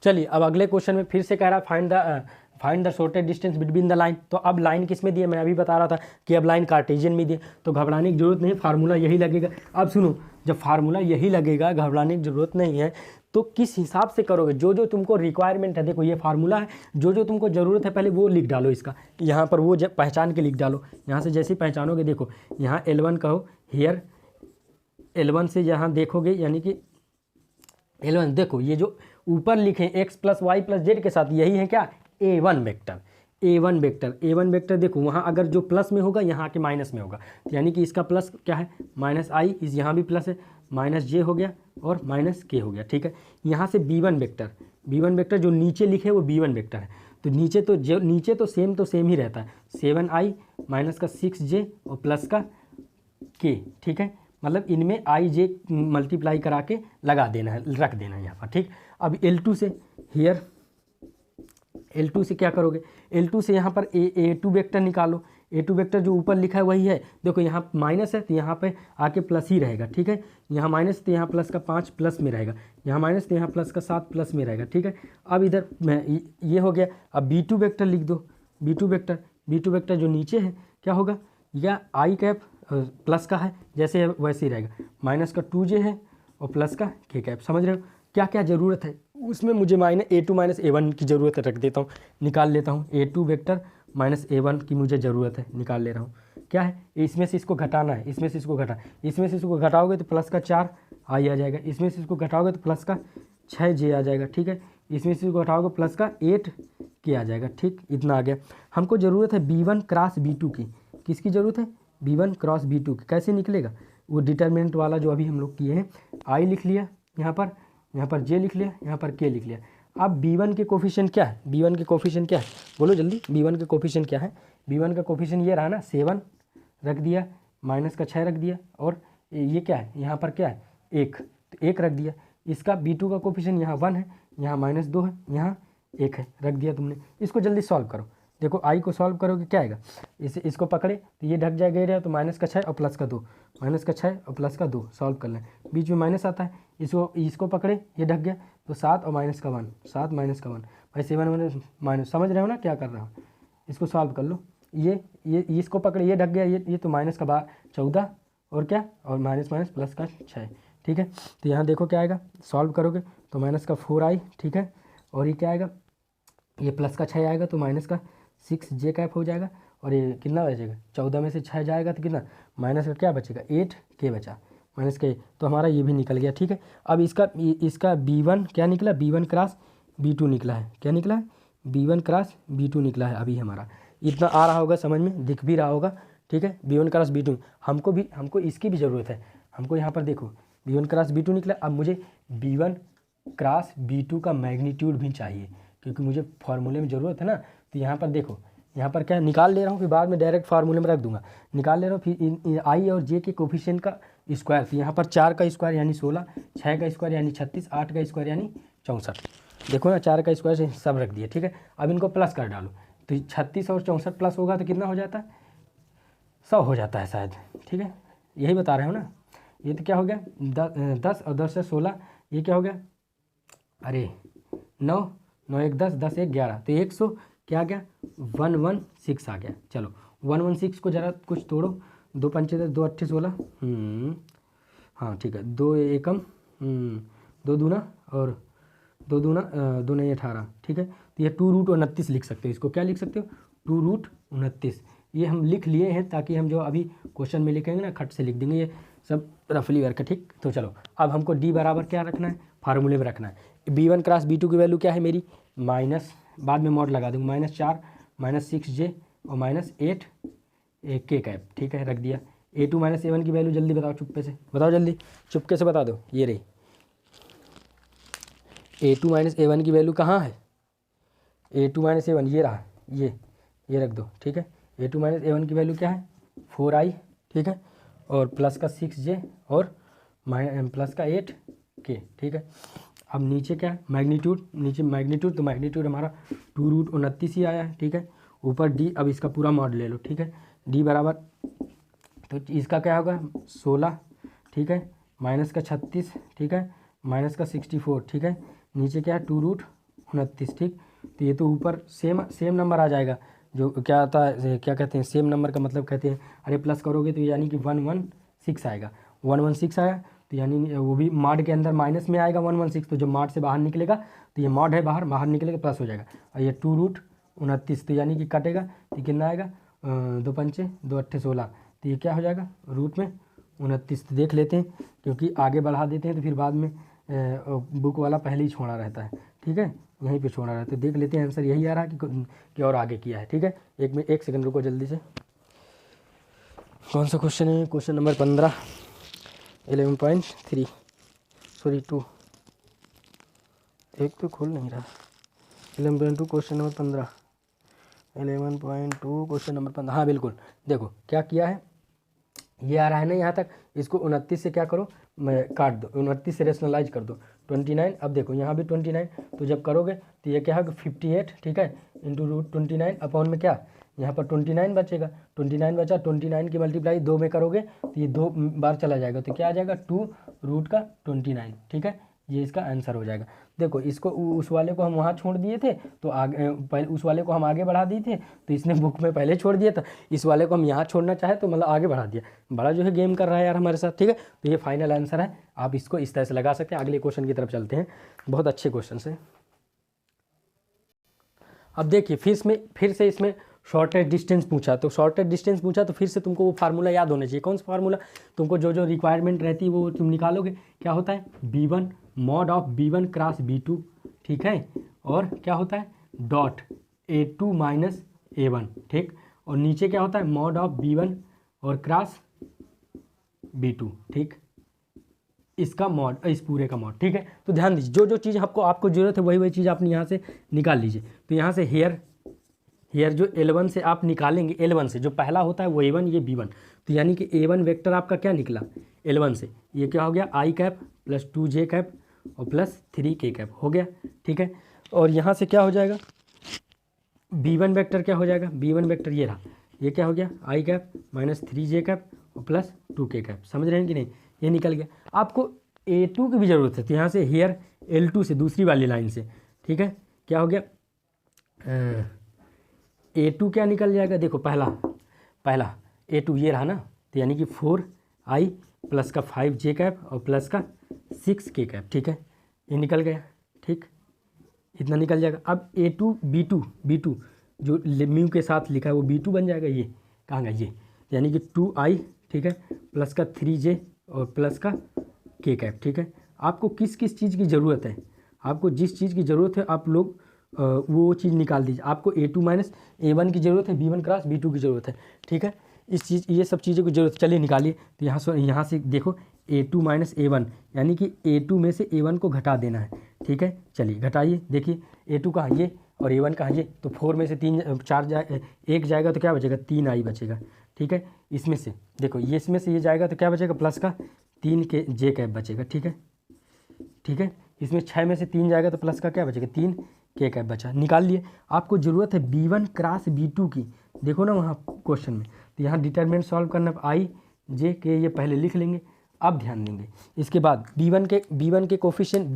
चलिए अब अगले क्वेश्चन में फिर से कह रहा है find the shortest distance between the line. तो अब लाइन किस में दिए, मैं अभी बता रहा था कि अब लाइन कार्टेशियन में दिए, तो घबराने की जरूरत नहीं, फार्मूला यही लगेगा। अब सुनो, जब फार्मूला यही लगेगा, घबराने की जरूरत नहीं है, तो किस हिसाब से करोगे, जो जो तुमको रिक्वायरमेंट है, देखो ये फार्मूला है, जो जो तुमको ज़रूरत है पहले वो लिख डालो इसका, यहाँ पर वो पहचान के लिख डालो। यहाँ से जैसे पहचानोगे, देखो यहाँ L1 कहो, हियर L1 से यहाँ देखोगे, यानी कि L1, देखो ये जो ऊपर लिखे x + y + z के साथ, यही है क्या, A1 वेक्टर। A1 वेक्टर देखो, वहाँ अगर जो प्लस में होगा, यहाँ के माइनस में होगा, तो यानी कि इसका प्लस क्या है, -i, इस यहाँ भी प्लस है, -j हो गया और -k हो गया, ठीक है। यहाँ से B1 वेक्टर जो नीचे लिखे वो B1 वेक्टर है, तो नीचे तो सेम ही रहता है, 7i माइनस का 6j और प्लस का k, ठीक है, मतलब इनमें i j मल्टीप्लाई करा के लगा देना है, रख देना है यहाँ पर, ठीक। अब L2 से हियर L2 से क्या करोगे, L2 से यहाँ पर A2 वेक्टर निकालो। A2 वेक्टर जो ऊपर लिखा है वही है, देखो यहाँ माइनस है तो यहाँ पे आके प्लस ही रहेगा, ठीक है, यहाँ माइनस तो यहाँ प्लस का 5 प्लस में रहेगा, यहाँ माइनस तो यहाँ प्लस का 7 प्लस में रहेगा, ठीक है। अब इधर ये हो गया। अब B2 वेक्टर लिख दो, B2 वेक्टर जो नीचे है क्या होगा, या i कैप प्लस का है जैसे है वैसे ही रहेगा, माइनस का 2j है और प्लस का k कैप। समझ रहे हो क्या क्या ज़रूरत है उसमें, मुझे A2 - A1 की ज़रूरत है, रख देता हूँ, निकाल लेता हूँ। A2 वेक्टर - A1 की मुझे ज़रूरत है, निकाल ले रहा हूँ। क्या है, इसमें से इसको घटाना है, इसमें से इसको घटाओगे तो प्लस का 4 i आ जाएगा, इसमें से इसको घटाओगे तो प्लस का 6j आ जाएगा, ठीक है, इसमें से इसको घटाओगे प्लस का 8k आ जाएगा, ठीक, इतना आ गया। हमको ज़रूरत है B1 क्रॉस B2 की, किसकी ज़रूरत है, B1 क्रॉस B2 की। कैसे निकलेगा, वो डिटर्मिनेंट वाला जो अभी हम लोग किए हैं, i लिख लिया यहाँ पर j लिख लिया, यहाँ पर k लिख लिया। अब B1 के कोफिशिएंट क्या है, B1 के कोफिशिएंट क्या है, बोलो जल्दी, B1 के कोफिशिएंट क्या है। B1 का कोफिशिएंट ये रहा ना, 7 रख दिया, माइनस का 6 रख दिया, और ये क्या है, यहाँ पर क्या है, 1, तो 1 रख दिया। इसका B2 का कोफिशिएंट यहाँ 1 है, यहाँ -2 है, यहाँ 1 है, रख दिया तुमने। इसको जल्दी सॉल्व करो, देखो i को सॉल्व करोगे क्या आएगा, इसको पकड़े तो ये ढक जाएगा, ये रहा तो माइनस का 6 और प्लस का 2, माइनस का 6 और प्लस का 2 सॉल्व कर लें, बीच में माइनस आता है, इसको पकड़े ये ढक गया तो 7 और माइनस का 1, 7 माइनस का 1, भाई 7 माइनस, समझ रहे हो ना क्या कर रहा हूँ। इसको सॉल्व कर लो, ये इसको पकड़े ये ढक गया, ये तो माइनस का 14 और क्या, और माइनस प्लस का 6, ठीक है। तो यहाँ देखो क्या आएगा, सॉल्व करोगे तो माइनस का 4i, ठीक है, और ये क्या आएगा, ये प्लस का 6 आएगा तो माइनस का 6j कैप हो जाएगा, और ये कितना बचेगा, 14 में से 6 जाएगा तो कितना, माइनस का क्या बचेगा, 8k बचा, माइनस के, तो हमारा ये भी निकल गया, ठीक है। अब इसका B1 क्या निकला, B1 क्रॉस B2 निकला है, क्या निकला है, B1 क्रॉस B2 निकला है। अभी हमारा इतना आ रहा होगा समझ में, दिख भी रहा होगा, ठीक है। B1 क्रॉस B2 हमको इसकी भी ज़रूरत है, हमको यहाँ पर देखो B1 क्रॉस B2 निकला। अब मुझे B1 क्रॉस B2 का मैग्नीट्यूड भी चाहिए, क्योंकि मुझे फार्मूले में ज़रूरत है ना। तो यहाँ पर देखो, यहाँ पर क्या निकाल ले रहा हूँ, फिर बाद में डायरेक्ट फार्मूले में रख दूंगा, निकाल ले रहा हूँ। फिर इन i और j के कोफिशिएंट का स्क्वायर, तो यहाँ पर 4 का स्क्वायर यानी 16, 6 का स्क्वायर यानी 36, 8 का स्क्वायर यानी 64। देखो ना, 4 का स्क्वायर से सब रख दिया, ठीक है। अब इनको प्लस कर डालो, तो 36 और 64 प्लस होगा तो कितना हो जाता है, 100 हो जाता है शायद, ठीक है, यही बता रहे हो ना। ये तो क्या हो गया, 10 और 10 से 16, ये क्या हो गया, अरे 9, 9 1 10, 10 1 11, तो 100 क्या आ गया, 116 आ गया। चलो 116 को ज़रा कुछ तोड़ो, 2 पंचे 2 8 16, हाँ ठीक है, 2 एकम 2 दूना और 2 दूना 2 नहीं 18, ठीक है। तो ये 2√29 लिख सकते हो, इसको क्या लिख सकते हो, 2√29। ये हम लिख लिए हैं ताकि हम जो अभी क्वेश्चन में लिखेंगे ना, खट से लिख देंगे, ये सब रफली वर्क है, ठीक। तो चलो अब हमको d बराबर क्या रखना है, फार्मूले में रखना है। B1 क्रॉस B2 की वैल्यू क्या है मेरी, माइनस, बाद में मॉड लगा दूँगा, -4 -6j और -8 k कैप, ठीक है, रख दिया। A2 - A1 की वैल्यू जल्दी बताओ, चुप्पे से बताओ, जल्दी चुपके से बता दो, ये रही A2 माइनस A1 की वैल्यू कहाँ है, A2 माइनस A1 ये रहा, ये रख दो, ठीक है। A2 माइनस A1 की वैल्यू क्या है 4i, ठीक है, और प्लस का 6j और प्लस का 8k, ठीक है। अब नीचे क्या है मैग्नीट्यूड, नीचे मैग्नीट्यूड, तो मैग्नीट्यूड हमारा 2√29 ही आया है, ठीक है। ऊपर d, अब इसका पूरा मॉड ले लो, ठीक है। d बराबर, तो इसका क्या होगा 16, ठीक है, माइनस का 36, ठीक है, माइनस का 64, ठीक है, नीचे क्या है 2√29, ठीक। तो ये तो ऊपर सेम नंबर आ जाएगा, जो क्या आता है, क्या कहते हैं सेम नंबर का मतलब कहते हैं, अरे प्लस करोगे तो यानी कि 116 आएगा, 116 आया, तो यानी वो भी मॉड के अंदर माइनस में आएगा 116, तो जब मॉड से बाहर निकलेगा तो ये मॉड है बाहर निकलेगा प्लस हो जाएगा, और ये 2√29, तो यानी कि कटेगा तो कितना आएगा 2 पंचे 2 अट्ठे 16, तो ये क्या हो जाएगा रूट में 29। तो देख लेते हैं, क्योंकि आगे बढ़ा देते हैं तो फिर बाद में बुक वाला पहले ही छोड़ा रहता है, ठीक है, यहीं पे छोड़ा रहता है। तो देख लेते हैं आंसर यही आ रहा है कि और आगे किया है, ठीक है। एक सेकंड रुको जल्दी से, कौन सा क्वेश्चन है, क्वेश्चन नंबर 15 11.3 सॉरी 2, एक तो खुल नहीं रहा, 11.2 क्वेश्चन नंबर 15, 11.2 क्वेश्चन नंबर 15, हाँ बिल्कुल। देखो क्या किया है, ये आ रहा है ना यहाँ तक, इसको 29 से क्या करो मैं काट दो, 29 से रेशनलाइज कर दो 29। अब देखो यहाँ भी 29, तो जब करोगे तो ये क्या होगा 58, ठीक है, इंटू √29 अपॉन में क्या यहाँ पर 29 बचेगा, 29 बचा, 29 की मल्टीप्लाई 2 में करोगे तो ये 2 बार चला जाएगा, तो क्या आ जाएगा 2√29, ठीक है, ये इसका आंसर हो जाएगा। देखो इसको उस वाले को हम वहाँ छोड़ दिए थे, तो आगे पहले उस वाले को हम आगे बढ़ा दिए थे, तो इसने बुक में पहले छोड़ दिया था, इस वाले को हम यहाँ छोड़ना चाहे तो मतलब आगे बढ़ा दिया, बड़ा जो है गेम कर रहा है यार हमारे साथ, ठीक है। तो ये फाइनल आंसर है, आप इसको इस तरह से लगा सकते हैं। अगले क्वेश्चन की तरफ चलते हैं, बहुत अच्छे क्वेश्चन है। अब देखिए फिर से इसमें शॉर्टेस्ट डिस्टेंस पूछा, तो शॉर्टेस्ट डिस्टेंस पूछा तो फिर से तुमको वो फार्मूला याद होना चाहिए। कौन सा फार्मूला, तुमको जो रिक्वायरमेंट रहती है वो तुम निकालोगे। क्या होता है b1 mod of b1 cross b2, ठीक है, और क्या होता है डॉट a2 माइनस a1, ठीक, और नीचे क्या होता है मॉड ऑफ b1 और क्रॉस b2, ठीक, इसका मॉड, इस पूरे का मॉड, ठीक है। तो ध्यान दीजिए जो चीज़ आपको जरूरत है वही चीज़ आपने यहाँ से निकाल लीजिए। तो यहाँ से हेयर जो L1 से आप निकालेंगे, L1 से जो पहला होता है वो A1, ये B1, तो यानी कि A1 वेक्टर आपका क्या निकला L1 से, ये क्या हो गया i cap plus 2j cap और प्लस 3k कैप हो गया, ठीक है। और यहाँ से क्या हो जाएगा B1 वेक्टर क्या हो जाएगा, B1 वेक्टर ये रहा, ये क्या हो गया i cap minus 3j cap और प्लस 2k कैप, समझ रहे हैं कि नहीं, ये निकल गया। आपको A2 की भी ज़रूरत है, तो यहाँ से हेयर L2 से दूसरी वाली लाइन से, ठीक है, क्या हो गया A2 क्या निकल जाएगा, देखो पहला A2 ये रहा ना, तो यानी कि 4i प्लस का 5j कैप और प्लस का 6k कैप, ठीक है, ये निकल गया, ठीक, इतना निकल जाएगा। अब A2 B2 जो म्यू के साथ लिखा है वो B2 बन जाएगा, ये कहाँ गया ये, यानी कि 2i, ठीक है, प्लस का 3j और प्लस का k कैप, ठीक है। आपको किस चीज़ की ज़रूरत है, आपको जिस चीज़ की ज़रूरत है आप लोग वो चीज़ निकाल दीजिए। आपको A2 माइनस A1 की ज़रूरत है, B1 क्रॉस B2 की ज़रूरत है, ठीक है, ये सब चीज़ों की ज़रूरत, चलिए निकालिए। तो यहाँ से देखो A2 माइनस A1 यानी कि A2 में से A1 को घटा देना है, ठीक है, चलिए घटाइए, देखिए A2 कहाँ ये और A1 कहाँ ये, तो 4 में से 1 जाएगा तो क्या बचेगा 3i बचेगा, ठीक है। इसमें से देखो ये इसमें से ये जाएगा तो क्या बचेगा प्लस का 3j कैप बचेगा, ठीक है। इसमें 6 में से 3 जाएगा तो प्लस का क्या बचेगा 3k कैप बचा, निकाल लिए। आपको ज़रूरत है B1 क्रॉस B2 की, देखो ना वहाँ क्वेश्चन में, तो यहाँ डिटरमिनेंट सॉल्व करना i j k ये पहले लिख लेंगे। अब ध्यान देंगे इसके बाद B1 के कोफिशिएंट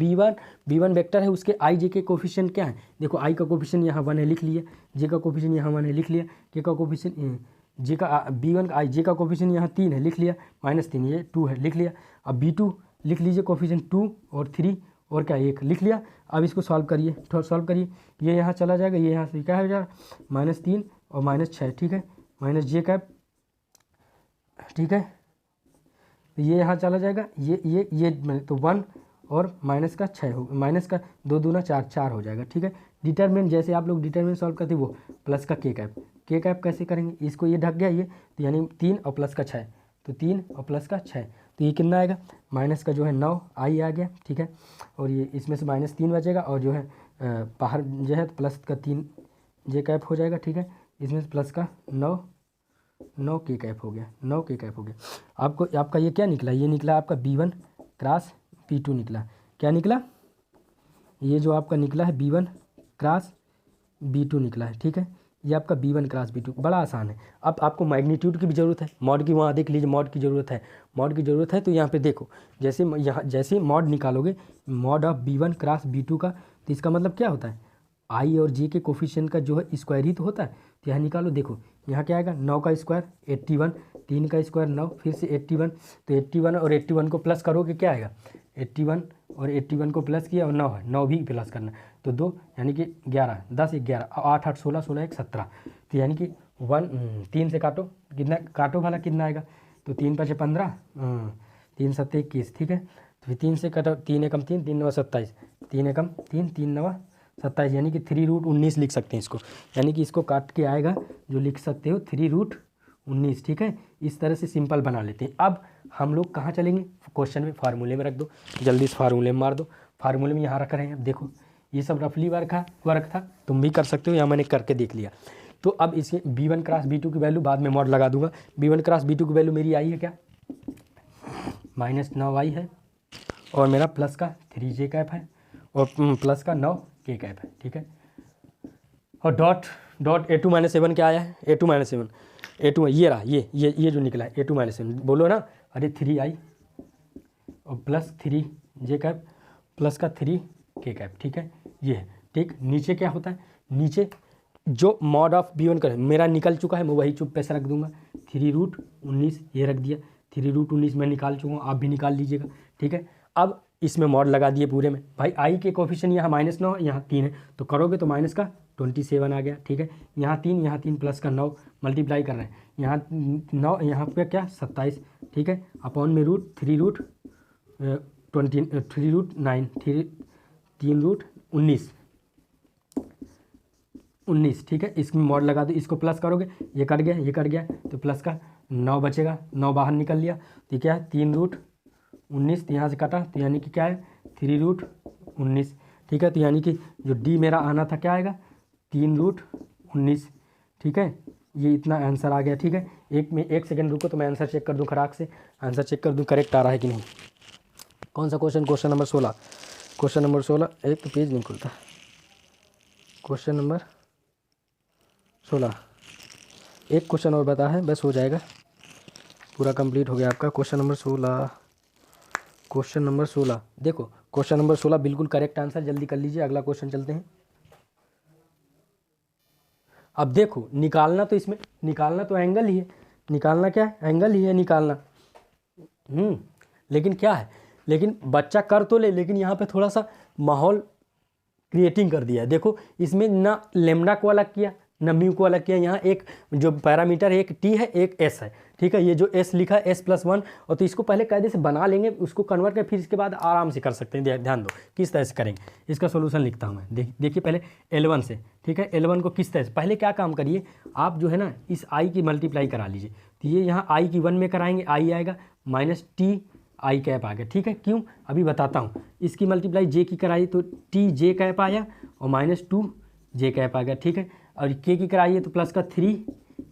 B1 वेक्टर है, उसके i j के कोफिशिएंट क्या है, देखो i का कोफिशिएंट यहाँ 1 है लिख लिया, j का कोफिशिएंट यहाँ 1 है लिख लिया, k का कोफिशिएंट j का B1 का i j का कोफिशिएंट यहाँ 3 है लिख लिया, -3 ये 2 है लिख लिया। अब B2 लिख लीजिए कोफिशिएंट 2 और 3 और क्या 1 लिख लिया। अब इसको सॉल्व करिए, ये यहाँ चला जाएगा, ये यहाँ से क्या हो जाएगा -3 और -6, ठीक है, माइनस j कैप, ठीक है, ये यहाँ चला जाएगा, ये तो 1 और माइनस का 6 हो, माइनस का 2 दूना 4 हो जाएगा, ठीक है। डिटरमिनेंट जैसे आप लोग डिटरमिनेंट सॉल्व करते वो प्लस का k कैप कैसे करेंगे, इसको ये ढक गया ये, तो यानी 3 और प्लस का 6, तो 3 और प्लस का 6, तो ये कितना आएगा, माइनस का जो है 9 आई आ गया, ठीक है। और ये इसमें से -3 बचेगा और जो है बाहर जो है प्लस का 3 जे कैप हो जाएगा, ठीक है। इसमें से प्लस का 9 के कैप हो गया, 9 के कैप हो गया। आपको आपका ये क्या निकला, ये निकला आपका B1 क्रॉस B2 निकला। क्या निकला, ये जो आपका निकला है B1 क्रॉस B2 निकला है, ठीक है। ये आपका B1 क्रॉस B2 बड़ा आसान है। अब आपको मैग्नीट्यूड की भी ज़रूरत है, मॉड की वहाँ देख लीजिए, मॉड की ज़रूरत है, मॉड की ज़रूरत है। तो यहाँ पे देखो, जैसे यहाँ जैसे मॉड निकालोगे mod of B1 cross B2 का, तो इसका मतलब क्या होता है, आई और जे के कोफिशिएंट का जो है स्क्वायर ही तो होता है। तो यहाँ निकालो, देखो यहाँ क्या आएगा, 9 का स्क्वायर 81, 3 का स्क्वायर 9, फिर से 81। तो 81 और 81 को प्लस करोगे क्या आएगा, 81 और 81 को प्लस किया और 9 है, 9 भी प्लस करना, तो 2 यानी कि 11, 10 11, 8 8 16, 16 1 17। तो यानी कि 3 से काटो, कितना काटो भला कितना आएगा, तो 3 5 15, 3 7 21, ठीक है। तो फिर 3 से काटो, 3 एकम 3, 3 9 27, 3 एकम 3, 3 9 27, यानी कि 3√19 लिख सकते हैं इसको। यानी कि इसको काट के आएगा जो लिख सकते हो 3√19, ठीक है। इस तरह से सिंपल बना लेते हैं। अब हम लोग कहाँ चलेंगे, क्वेश्चन में फार्मूले में रख दो, जल्दी से फार्मूले में मार दो। फार्मूले में यहाँ रख रहे हैं, अब देखो ये सब रफली वर्क था, तुम भी कर सकते हो, या मैंने करके देख लिया। तो अब इसके B1 क्रॉस B2 की वैल्यू बाद में मॉड लगा दूंगा। B1 क्रॉस B2 की वैल्यू मेरी आई है क्या, -9 है, और मेरा प्लस का 3 जे कैप है, और प्लस का 9 के कैप है, ठीक है। और डॉट A2 - 7 क्या आया है, A2 ये रहा, ये जो निकला है A2 - 7, बोलो ना, अरे 3 आई और प्लस 3 जे कैप प्लस का 3 के कैप, ठीक है। ये है, ठीक। नीचे क्या होता है, नीचे जो मॉड ऑफ B1 का मेरा निकल चुका है, मैं वही चुप पे से रख दूंगा, 3√19 ये रख दिया, 3√19 मैं निकाल चुका हूँ, आप भी निकाल लीजिएगा, ठीक है। अब इसमें मॉड लगा दिए पूरे में, भाई आई के कोफिशिएंट यहाँ -9 है, यहाँ 3 है, तो करोगे तो माइनस का 27 आ गया, ठीक है। यहाँ 3 प्लस का 9 मल्टीप्लाई कर रहे हैं, यहाँ 9 यहाँ पे क्या 27, ठीक है। अपॉन में √3√19, ठीक है। इसमें मॉड लगा दो, इसको प्लस करोगे, ये कट गया, तो प्लस का 9 बचेगा, 9 बाहर निकल लिया, तो क्या है 3√19, तो यहाँ से काटा, तो यानी कि क्या है 3√19, ठीक है। तो यानी कि जो डी मेरा आना था क्या आएगा 3√19, ठीक है। ये इतना आंसर आ गया, ठीक है। एक सेकंड रुको, तो मैं आंसर चेक कर दूँ, खराक से आंसर चेक कर दूँ करेक्ट आ रहा है कि नहीं। कौन सा क्वेश्चन, क्वेश्चन नंबर 16, एक तो पेज नहीं खुलता, क्वेश्चन नंबर 16, एक क्वेश्चन और बता है, बस हो जाएगा, पूरा कंप्लीट हो गया आपका। क्वेश्चन नंबर 16, देखो क्वेश्चन नंबर 16 बिल्कुल करेक्ट आंसर, जल्दी कर लीजिए, अगला क्वेश्चन चलते हैं। अब देखो निकालना तो इसमें, निकालना तो एंगल ही है, निकालना क्या है, एंगल ही है निकालना, लेकिन क्या है, लेकिन बच्चा कर तो ले, लेकिन यहाँ पे थोड़ा सा माहौल क्रिएटिंग कर दिया है। देखो इसमें ना लेमडा को अलग किया, ना म्यू को अलग किया, यहाँ एक जो पैरामीटर है, एक टी है, एक एस है, ठीक है। ये जो एस लिखा है S+1, और तो इसको पहले कायदे से बना लेंगे, उसको कन्वर्ट कर, फिर इसके बाद आराम से कर सकते हैं। ध्यान दो किस तरह से करेंगे, इसका सोल्यूशन लिखता हूँ मैं, देखिए पहले L1 से, ठीक है। L1 को किस तरह से, पहले क्या काम करिए आप, जो है ना इस I की मल्टीप्लाई करा लीजिए, तो ये यहाँ I की 1 में कराएंगे, I आएगा -T I कैप आ गया, ठीक है। क्यों, अभी बताता हूँ। इसकी मल्टीप्लाई J की कराई तो T J कैप आया, और -2 J कैप आ गया, ठीक है। और K की कराइए तो प्लस का 3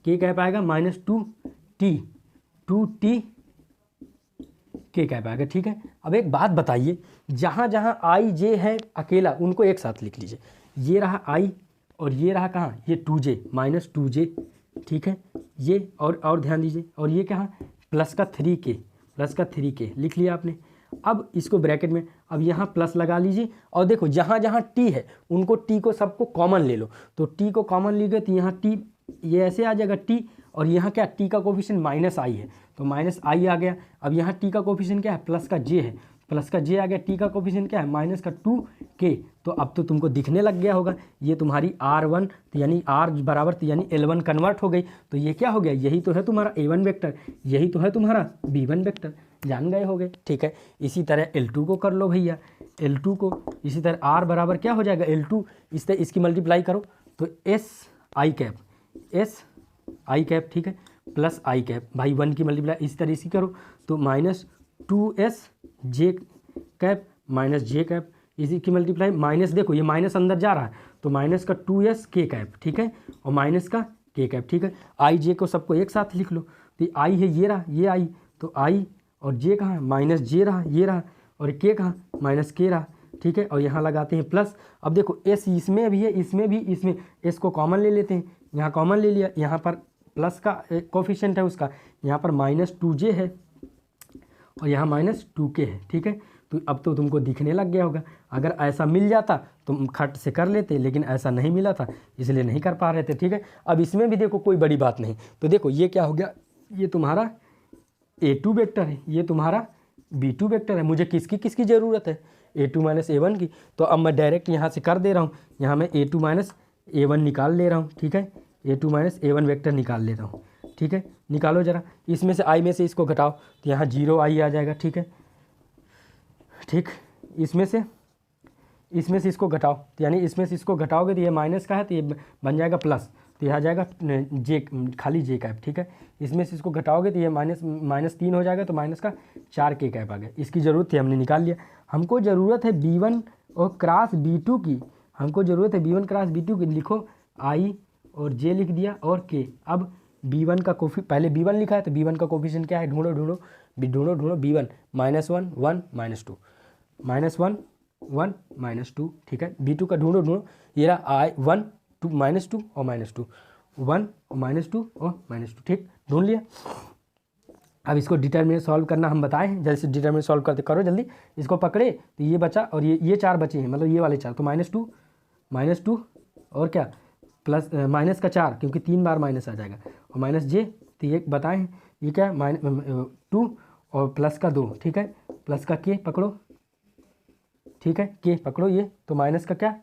K कैप आएगा, -2 T K कैप आएगा, ठीक है। अब एक बात बताइए, जहाँ जहाँ I J है अकेला, उनको एक साथ लिख लीजिए। ये रहा I और ये रहा कहाँ, ये 2J -2J, ठीक है। ये और ध्यान दीजिए, और ये कहाँ प्लस का 3K लिख लिया आपने। अब इसको ब्रैकेट में, अब यहाँ प्लस लगा लीजिए, और देखो जहाँ जहाँ T है उनको T को सबको कॉमन ले लो, तो T को कॉमन ले गए तो यहाँ T ये ऐसे आ जाएगा T, और यहाँ क्या T का कोफिशिएंट -I है, तो -I आ गया। अब यहाँ T का कोफिशिएंट क्या है, प्लस का J है, प्लस का J आ गया, T का कोफिशिएंट क्या है -2K। तो अब तो तुमको दिखने लग गया होगा, ये तुम्हारी R1, तो यानी R बराबर, तो यानी L1 कन्वर्ट हो गई, तो ये क्या हो गया, यही तो है तुम्हारा A1 वेक्टर, यही तो है तुम्हारा B1 वेक्टर, जान गए होगे, ठीक है। इसी तरह L2 को कर लो भैया, L2 को इसी तरह R बराबर क्या हो जाएगा L2, इस तरह इसकी मल्टीप्लाई करो तो SI कैप, ठीक है, प्लस I कैप, भाई 1 की मल्टीप्लाई इस तरह इसकी करो तो 2s जे कैप माइनस जे कैप, इसी की मल्टीप्लाई माइनस, देखो ये माइनस अंदर जा रहा है तो माइनस का 2s के कैप, ठीक है, और माइनस का के कैप, ठीक है। आई जे को सबको एक साथ लिख लो, तो आई है ये रहा, ये आई, तो आई और जे कहाँ है, माइनस जे रहा, ये रहा, और के कहाँ, माइनस के रहा, ठीक है। और यहाँ लगाते हैं प्लस। अब देखो एस इसमें भी है, इसमें भी, इसमें एस को कॉमन ले लेते हैं, यहाँ कॉमन ले लिया, यहाँ पर प्लस का कोफिशिएंट है उसका, यहाँ पर -2j है और यहाँ -2k है, ठीक है। तो अब तो तुमको दिखने लग गया होगा, अगर ऐसा मिल जाता तुम खट से कर लेते, लेकिन ऐसा नहीं मिला था इसलिए नहीं कर पा रहे थे, ठीक है। अब इसमें भी देखो कोई बड़ी बात नहीं, तो देखो ये क्या हो गया, ये तुम्हारा a2 वेक्टर है, ये तुम्हारा b2 वेक्टर है। मुझे किसकी किसकी ज़रूरत है, a2 - a1 की। तो अब मैं डायरेक्ट यहाँ से कर दे रहा हूँ, यहाँ मैं a2 - a1 निकाल ले रहा हूँ, ठीक है, a2 - a1 वेक्टर निकाल ले रहा हूँ, ठीक है। निकालो ज़रा, इसमें से i में से इसको घटाओ तो यहाँ 0i आ जाएगा, ठीक है, ठीक। इसमें से इसको घटाओ, तो यानी इसमें से इसको घटाओगे तो ये माइनस का है तो ये बन जाएगा प्लस, तो यह आ जाएगा जे, खाली जे कैप, ठीक है। इसमें से इसको घटाओगे तो ये -3 हो जाएगा, तो माइनस का 4 के कैप आ गया। इसकी ज़रूरत थी, हमने निकाल लिया। हमको ज़रूरत है b1 और क्रॉस b2 की, हमको ज़रूरत है b1 क्रॉस b2 की। लिखो i और j लिख दिया और k। अब b1 का पहले b1 लिखा है तो b1 का कोफिशिएंट क्या है, ढूंढो ढूंढो b1 -1 1 -2 -1 1 -2, ठीक है। b2 का ढूंढो, ये रहा i 1 2 -2 और -2 1 और -2 और -2, ठीक, ढूंढ लिया। अब इसको डिटर्मिनेंट सॉल्व करना हम बताए हैं, जैसे डिटर्मिनेंट सॉल्व करते करो जल्दी। इसको पकड़े तो ये बचा और ये 4 बचे हैं, मतलब ये वाले 4, तो -2 और क्या प्लस माइनस का 4, क्योंकि 3 बार माइनस आ जाएगा, और माइनस जे, तो ये बताएं ये क्या है, 2 और प्लस का 2, ठीक है, प्लस का के पकड़ो, ठीक है, के पकड़ो ये, तो माइनस का क्या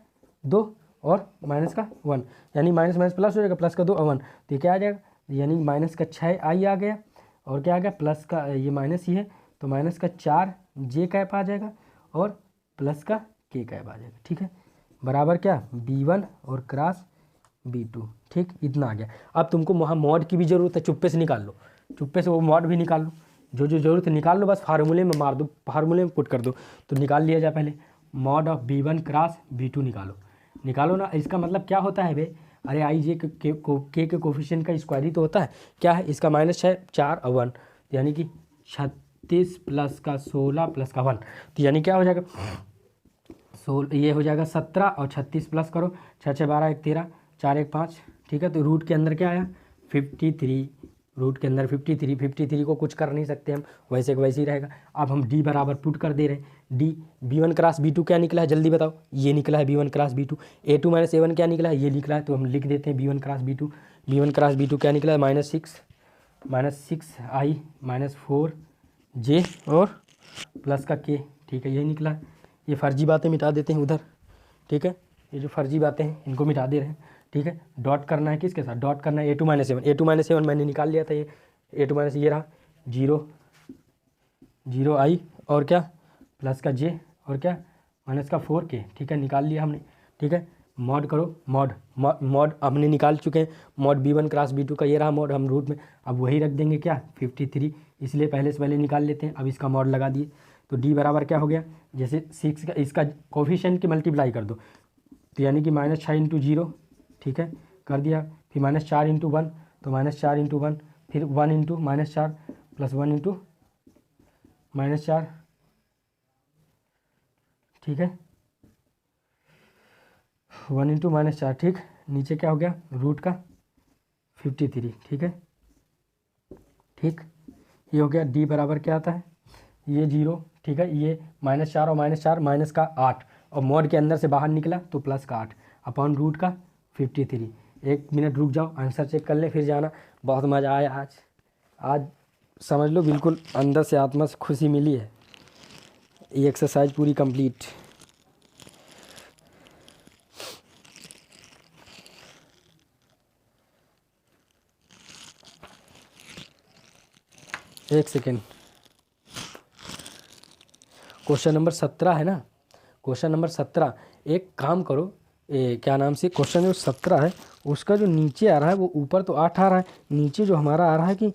2 और माइनस का 1, यानी माइनस माइनस प्लस हो जाएगा, प्लस का 2 और 1, तो ये क्या आ जाएगा, यानी माइनस का 6i आ गया, और क्या आ गया प्लस का, ये माइनस ही है तो माइनस का 4 जे कैप आ जाएगा और प्लस का के कैप आ जाएगा, ठीक है, बराबर क्या b1 और क्रॉस b2, ठीक, इतना आ गया। अब तुमको वहाँ मॉड की भी ज़रूरत है, चुप्पे से निकाल लो, चुप्पे से वो मॉड भी निकाल लो, जो जो ज़रूरत है निकाल लो, बस फार्मूले में मार दो, फार्मूले में पुट कर दो। तो निकाल लिया जाए पहले, mod of b1 cross b2 निकालो ना। इसका मतलब क्या होता है भाई, अरे आई जे के कोफिशिएंट का स्क्वायर ही तो होता है, क्या है इसका -6 4 और 1, यानी कि 36 प्लस का 16 प्लस का 1, तो यानी क्या हो जाएगा, ये हो जाएगा 17 और 36 प्लस करो, 6 6 12 1 13 4 1 5, ठीक है। तो रूट के अंदर क्या आया 53, रूट के अंदर 53 को कुछ कर नहीं सकते हम, वैसे का वैसे ही रहेगा। अब हम d बराबर पुट कर दे रहे हैं, d b1 क्रॉस b2 क्या निकला है जल्दी बताओ, ये निकला है b1 cross b2, a2 - a1 क्या निकला है, ये निकला है, तो हम लिख देते हैं b1 क्रॉस b2 क्या निकला है -6i -4j और प्लस का k, ठीक है, यही निकला है। ये फर्जी बातें मिटा देते हैं उधर, ठीक है, ये जो फर्जी बातें हैं इनको मिटा दे रहे हैं, ठीक है। डॉट करना है किसके साथ, डॉट करना है a2 - a1 मैंने निकाल लिया था, ये a2 ये रहा 0i और क्या प्लस का j और क्या माइनस का 4k, ठीक है, निकाल लिया हमने, ठीक है। मॉड करो, मॉड हमने निकाल चुके हैं, मॉड b1 क्रॉस b2 का ये रहा मॉड, हम रूट में अब वही रख देंगे क्या 53, इसलिए पहले से पहले निकाल लेते हैं। अब इसका मॉड लगा दिए तो d बराबर क्या हो गया, जैसे 6 का इसका कोफिशिएंट की मल्टीप्लाई कर दो, तो यानी कि -6 × 0, ठीक है, कर दिया, फिर -4 × 1, तो -4 × 1, फिर 1 × -4 प्लस 1 × -4, ठीक है, 1 × -4, ठीक। नीचे क्या हो गया रूट का 53, ठीक है, ठीक, ये हो गया। d बराबर क्या आता है, ये 0, ठीक है, ये -4 और -4 माइनस का 8, और मॉड के अंदर से बाहर निकला तो प्लस का 8 अपॉन रूट का 53। 1 मिनट रुक जाओ, आंसर चेक कर लें फिर जाना। बहुत मज़ा आया आज समझ लो बिल्कुल अंदर से आत्मा से खुशी मिली है। ये एक्सरसाइज पूरी कंप्लीट। एक सेकेंड, क्वेश्चन नंबर 17 है ना, क्वेश्चन नंबर 17, एक काम करो, क्या नाम से क्वेश्चन जो 17 है उसका जो नीचे आ रहा है वो ऊपर तो 8 आ रहा है, नीचे जो हमारा आ रहा है कि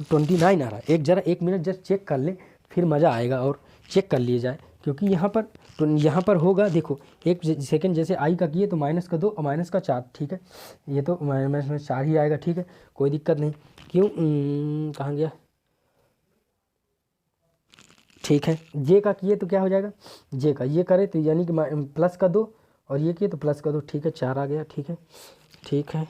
29 आ रहा है। एक मिनट जरा चेक कर ले फिर मज़ा आएगा और चेक कर लिए जाए, क्योंकि यहाँ पर तो यहाँ पर होगा, देखो एक सेकंड जैसे आई का किए तो माइनस का 2 और माइनस का 4, ठीक है, ये तो माइनस में 4 ही आएगा, ठीक है, कोई दिक्कत नहीं। क्यों कहाँ गया, ठीक है। जे का किए तो क्या हो जाएगा, जे का ये करे तो यानी कि प्लस का 2 और ये किए तो प्लस का 2, ठीक है, 4 आ गया, ठीक है, ठीक है।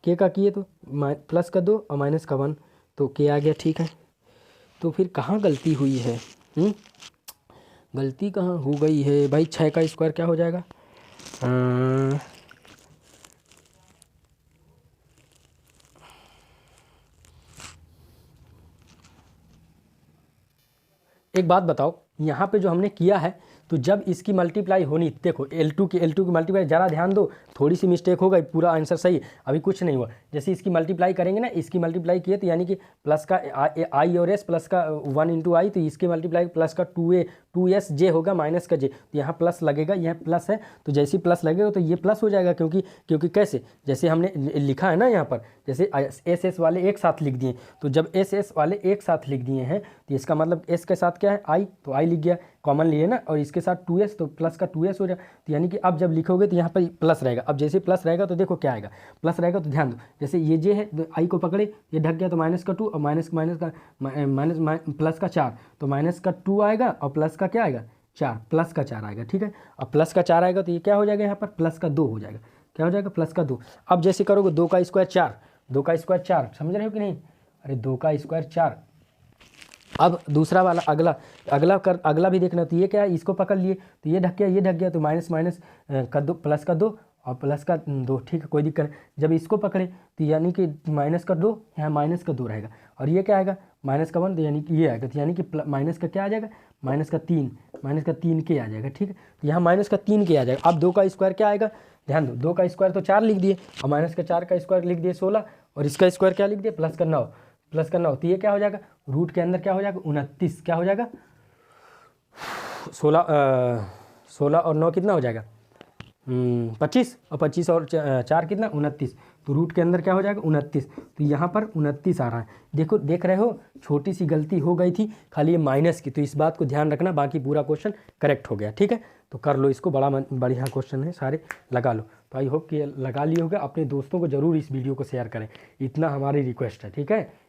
के का किए तो प्लस का 2 और माइनस का 1, तो के आ गया, ठीक है। तो फिर कहाँ गलती हुई है, गलती कहाँ हो गई है भाई। 6 का स्क्वायर क्या हो जाएगा, एक बात बताओ, यहाँ पे जो हमने किया है तो जब इसकी मल्टीप्लाई होनी, देखो L2 की मल्टीप्लाई, ज़रा ध्यान दो, थोड़ी सी मिस्टेक हो गई, पूरा आंसर सही, अभी कुछ नहीं हुआ। जैसे इसकी मल्टीप्लाई करेंगे ना, इसकी मल्टीप्लाई किए तो यानी कि प्लस का आई और एस प्लस का 1 इंटू आई, तो इसकी मल्टीप्लाई प्लस का 2s जे होगा माइनस का जे, तो यहाँ प्लस लगेगा, यह प्लस है तो जैसे प्लस लगेगा तो ये प्लस हो जाएगा, क्योंकि कैसे, जैसे हमने लिखा है ना यहाँ पर, जैसे एस वाले एक साथ लिख दिए, तो जब एस वाले एक साथ लिख दिए हैं तो इसका मतलब एस के साथ क्या है आई, तो आई लिख गया, कॉमन लिए ना, और इसके साथ 2s तो प्लस का 2s हो जाएगा, तो यानी कि अब जब लिखोगे तो यहाँ पर प्लस रहेगा। अब जैसे प्लस रहेगा तो देखो क्या आएगा, प्लस रहेगा तो ध्यान दो, जैसे ये जे है तो आई को पकड़े, ये ढक गया तो माइनस का 2 और माइनस का प्लस का 4, तो माइनस का 2 आएगा और प्लस का क्या आएगा 4, प्लस का 4 आएगा, ठीक है। अब प्लस का 4 आएगा तो ये क्या हो जाएगा, यहाँ पर प्लस का 2 हो जाएगा, क्या हो जाएगा प्लस का 2। अब जैसे करोगे 2 का स्क्वायर 4, 2 का स्क्वायर 4, समझ रहे हो कि नहीं, अरे 2 का स्क्वायर 4। अब दूसरा वाला अगला भी देखना, तो ये क्या है, इसको पकड़ लिए तो ये ढक गया, ये ढक गया, तो माइनस का 2 प्लस का 2 और प्लस का 2, ठीक है, कोई दिक्कत नहीं। जब इसको पकड़े तो यानी कि माइनस का 2, यहाँ माइनस का 2 रहेगा, और ये क्या आएगा माइनस का 1, तो यानी कि ये आएगा, तो यानी कि माइनस का क्या आ जाएगा, माइनस का 3 के आ जाएगा, ठीक है, तो यहाँ माइनस का 3 के आ जाएगा। अब 2 का स्क्वायर क्या आएगा, ध्यान दो, 2 का स्क्वायर तो 4 लिख दिए और माइनस का 4 का स्क्वायर लिख दिए 16, और इसका स्क्वायर क्या लिख दिए प्लस का 9, तो ये क्या हो जाएगा, रूट के अंदर क्या हो जाएगा 29, क्या हो जाएगा 16 और 9 कितना हो जाएगा 25, और 25 और 4 कितना 29, तो रूट के अंदर क्या हो जाएगा 29, तो यहाँ पर 29 आ रहा है। देखो देख रहे हो, छोटी सी गलती हो गई थी खाली ये माइनस की, तो इस बात को ध्यान रखना, बाकी पूरा क्वेश्चन करेक्ट हो गया, ठीक है। तो कर लो इसको, बड़ा बढ़िया क्वेश्चन है, सारे लगा लो। तो आई होप कि लगा लिए होगा, अपने दोस्तों को ज़रूर इस वीडियो को शेयर करें, इतना हमारी रिक्वेस्ट है, ठीक है।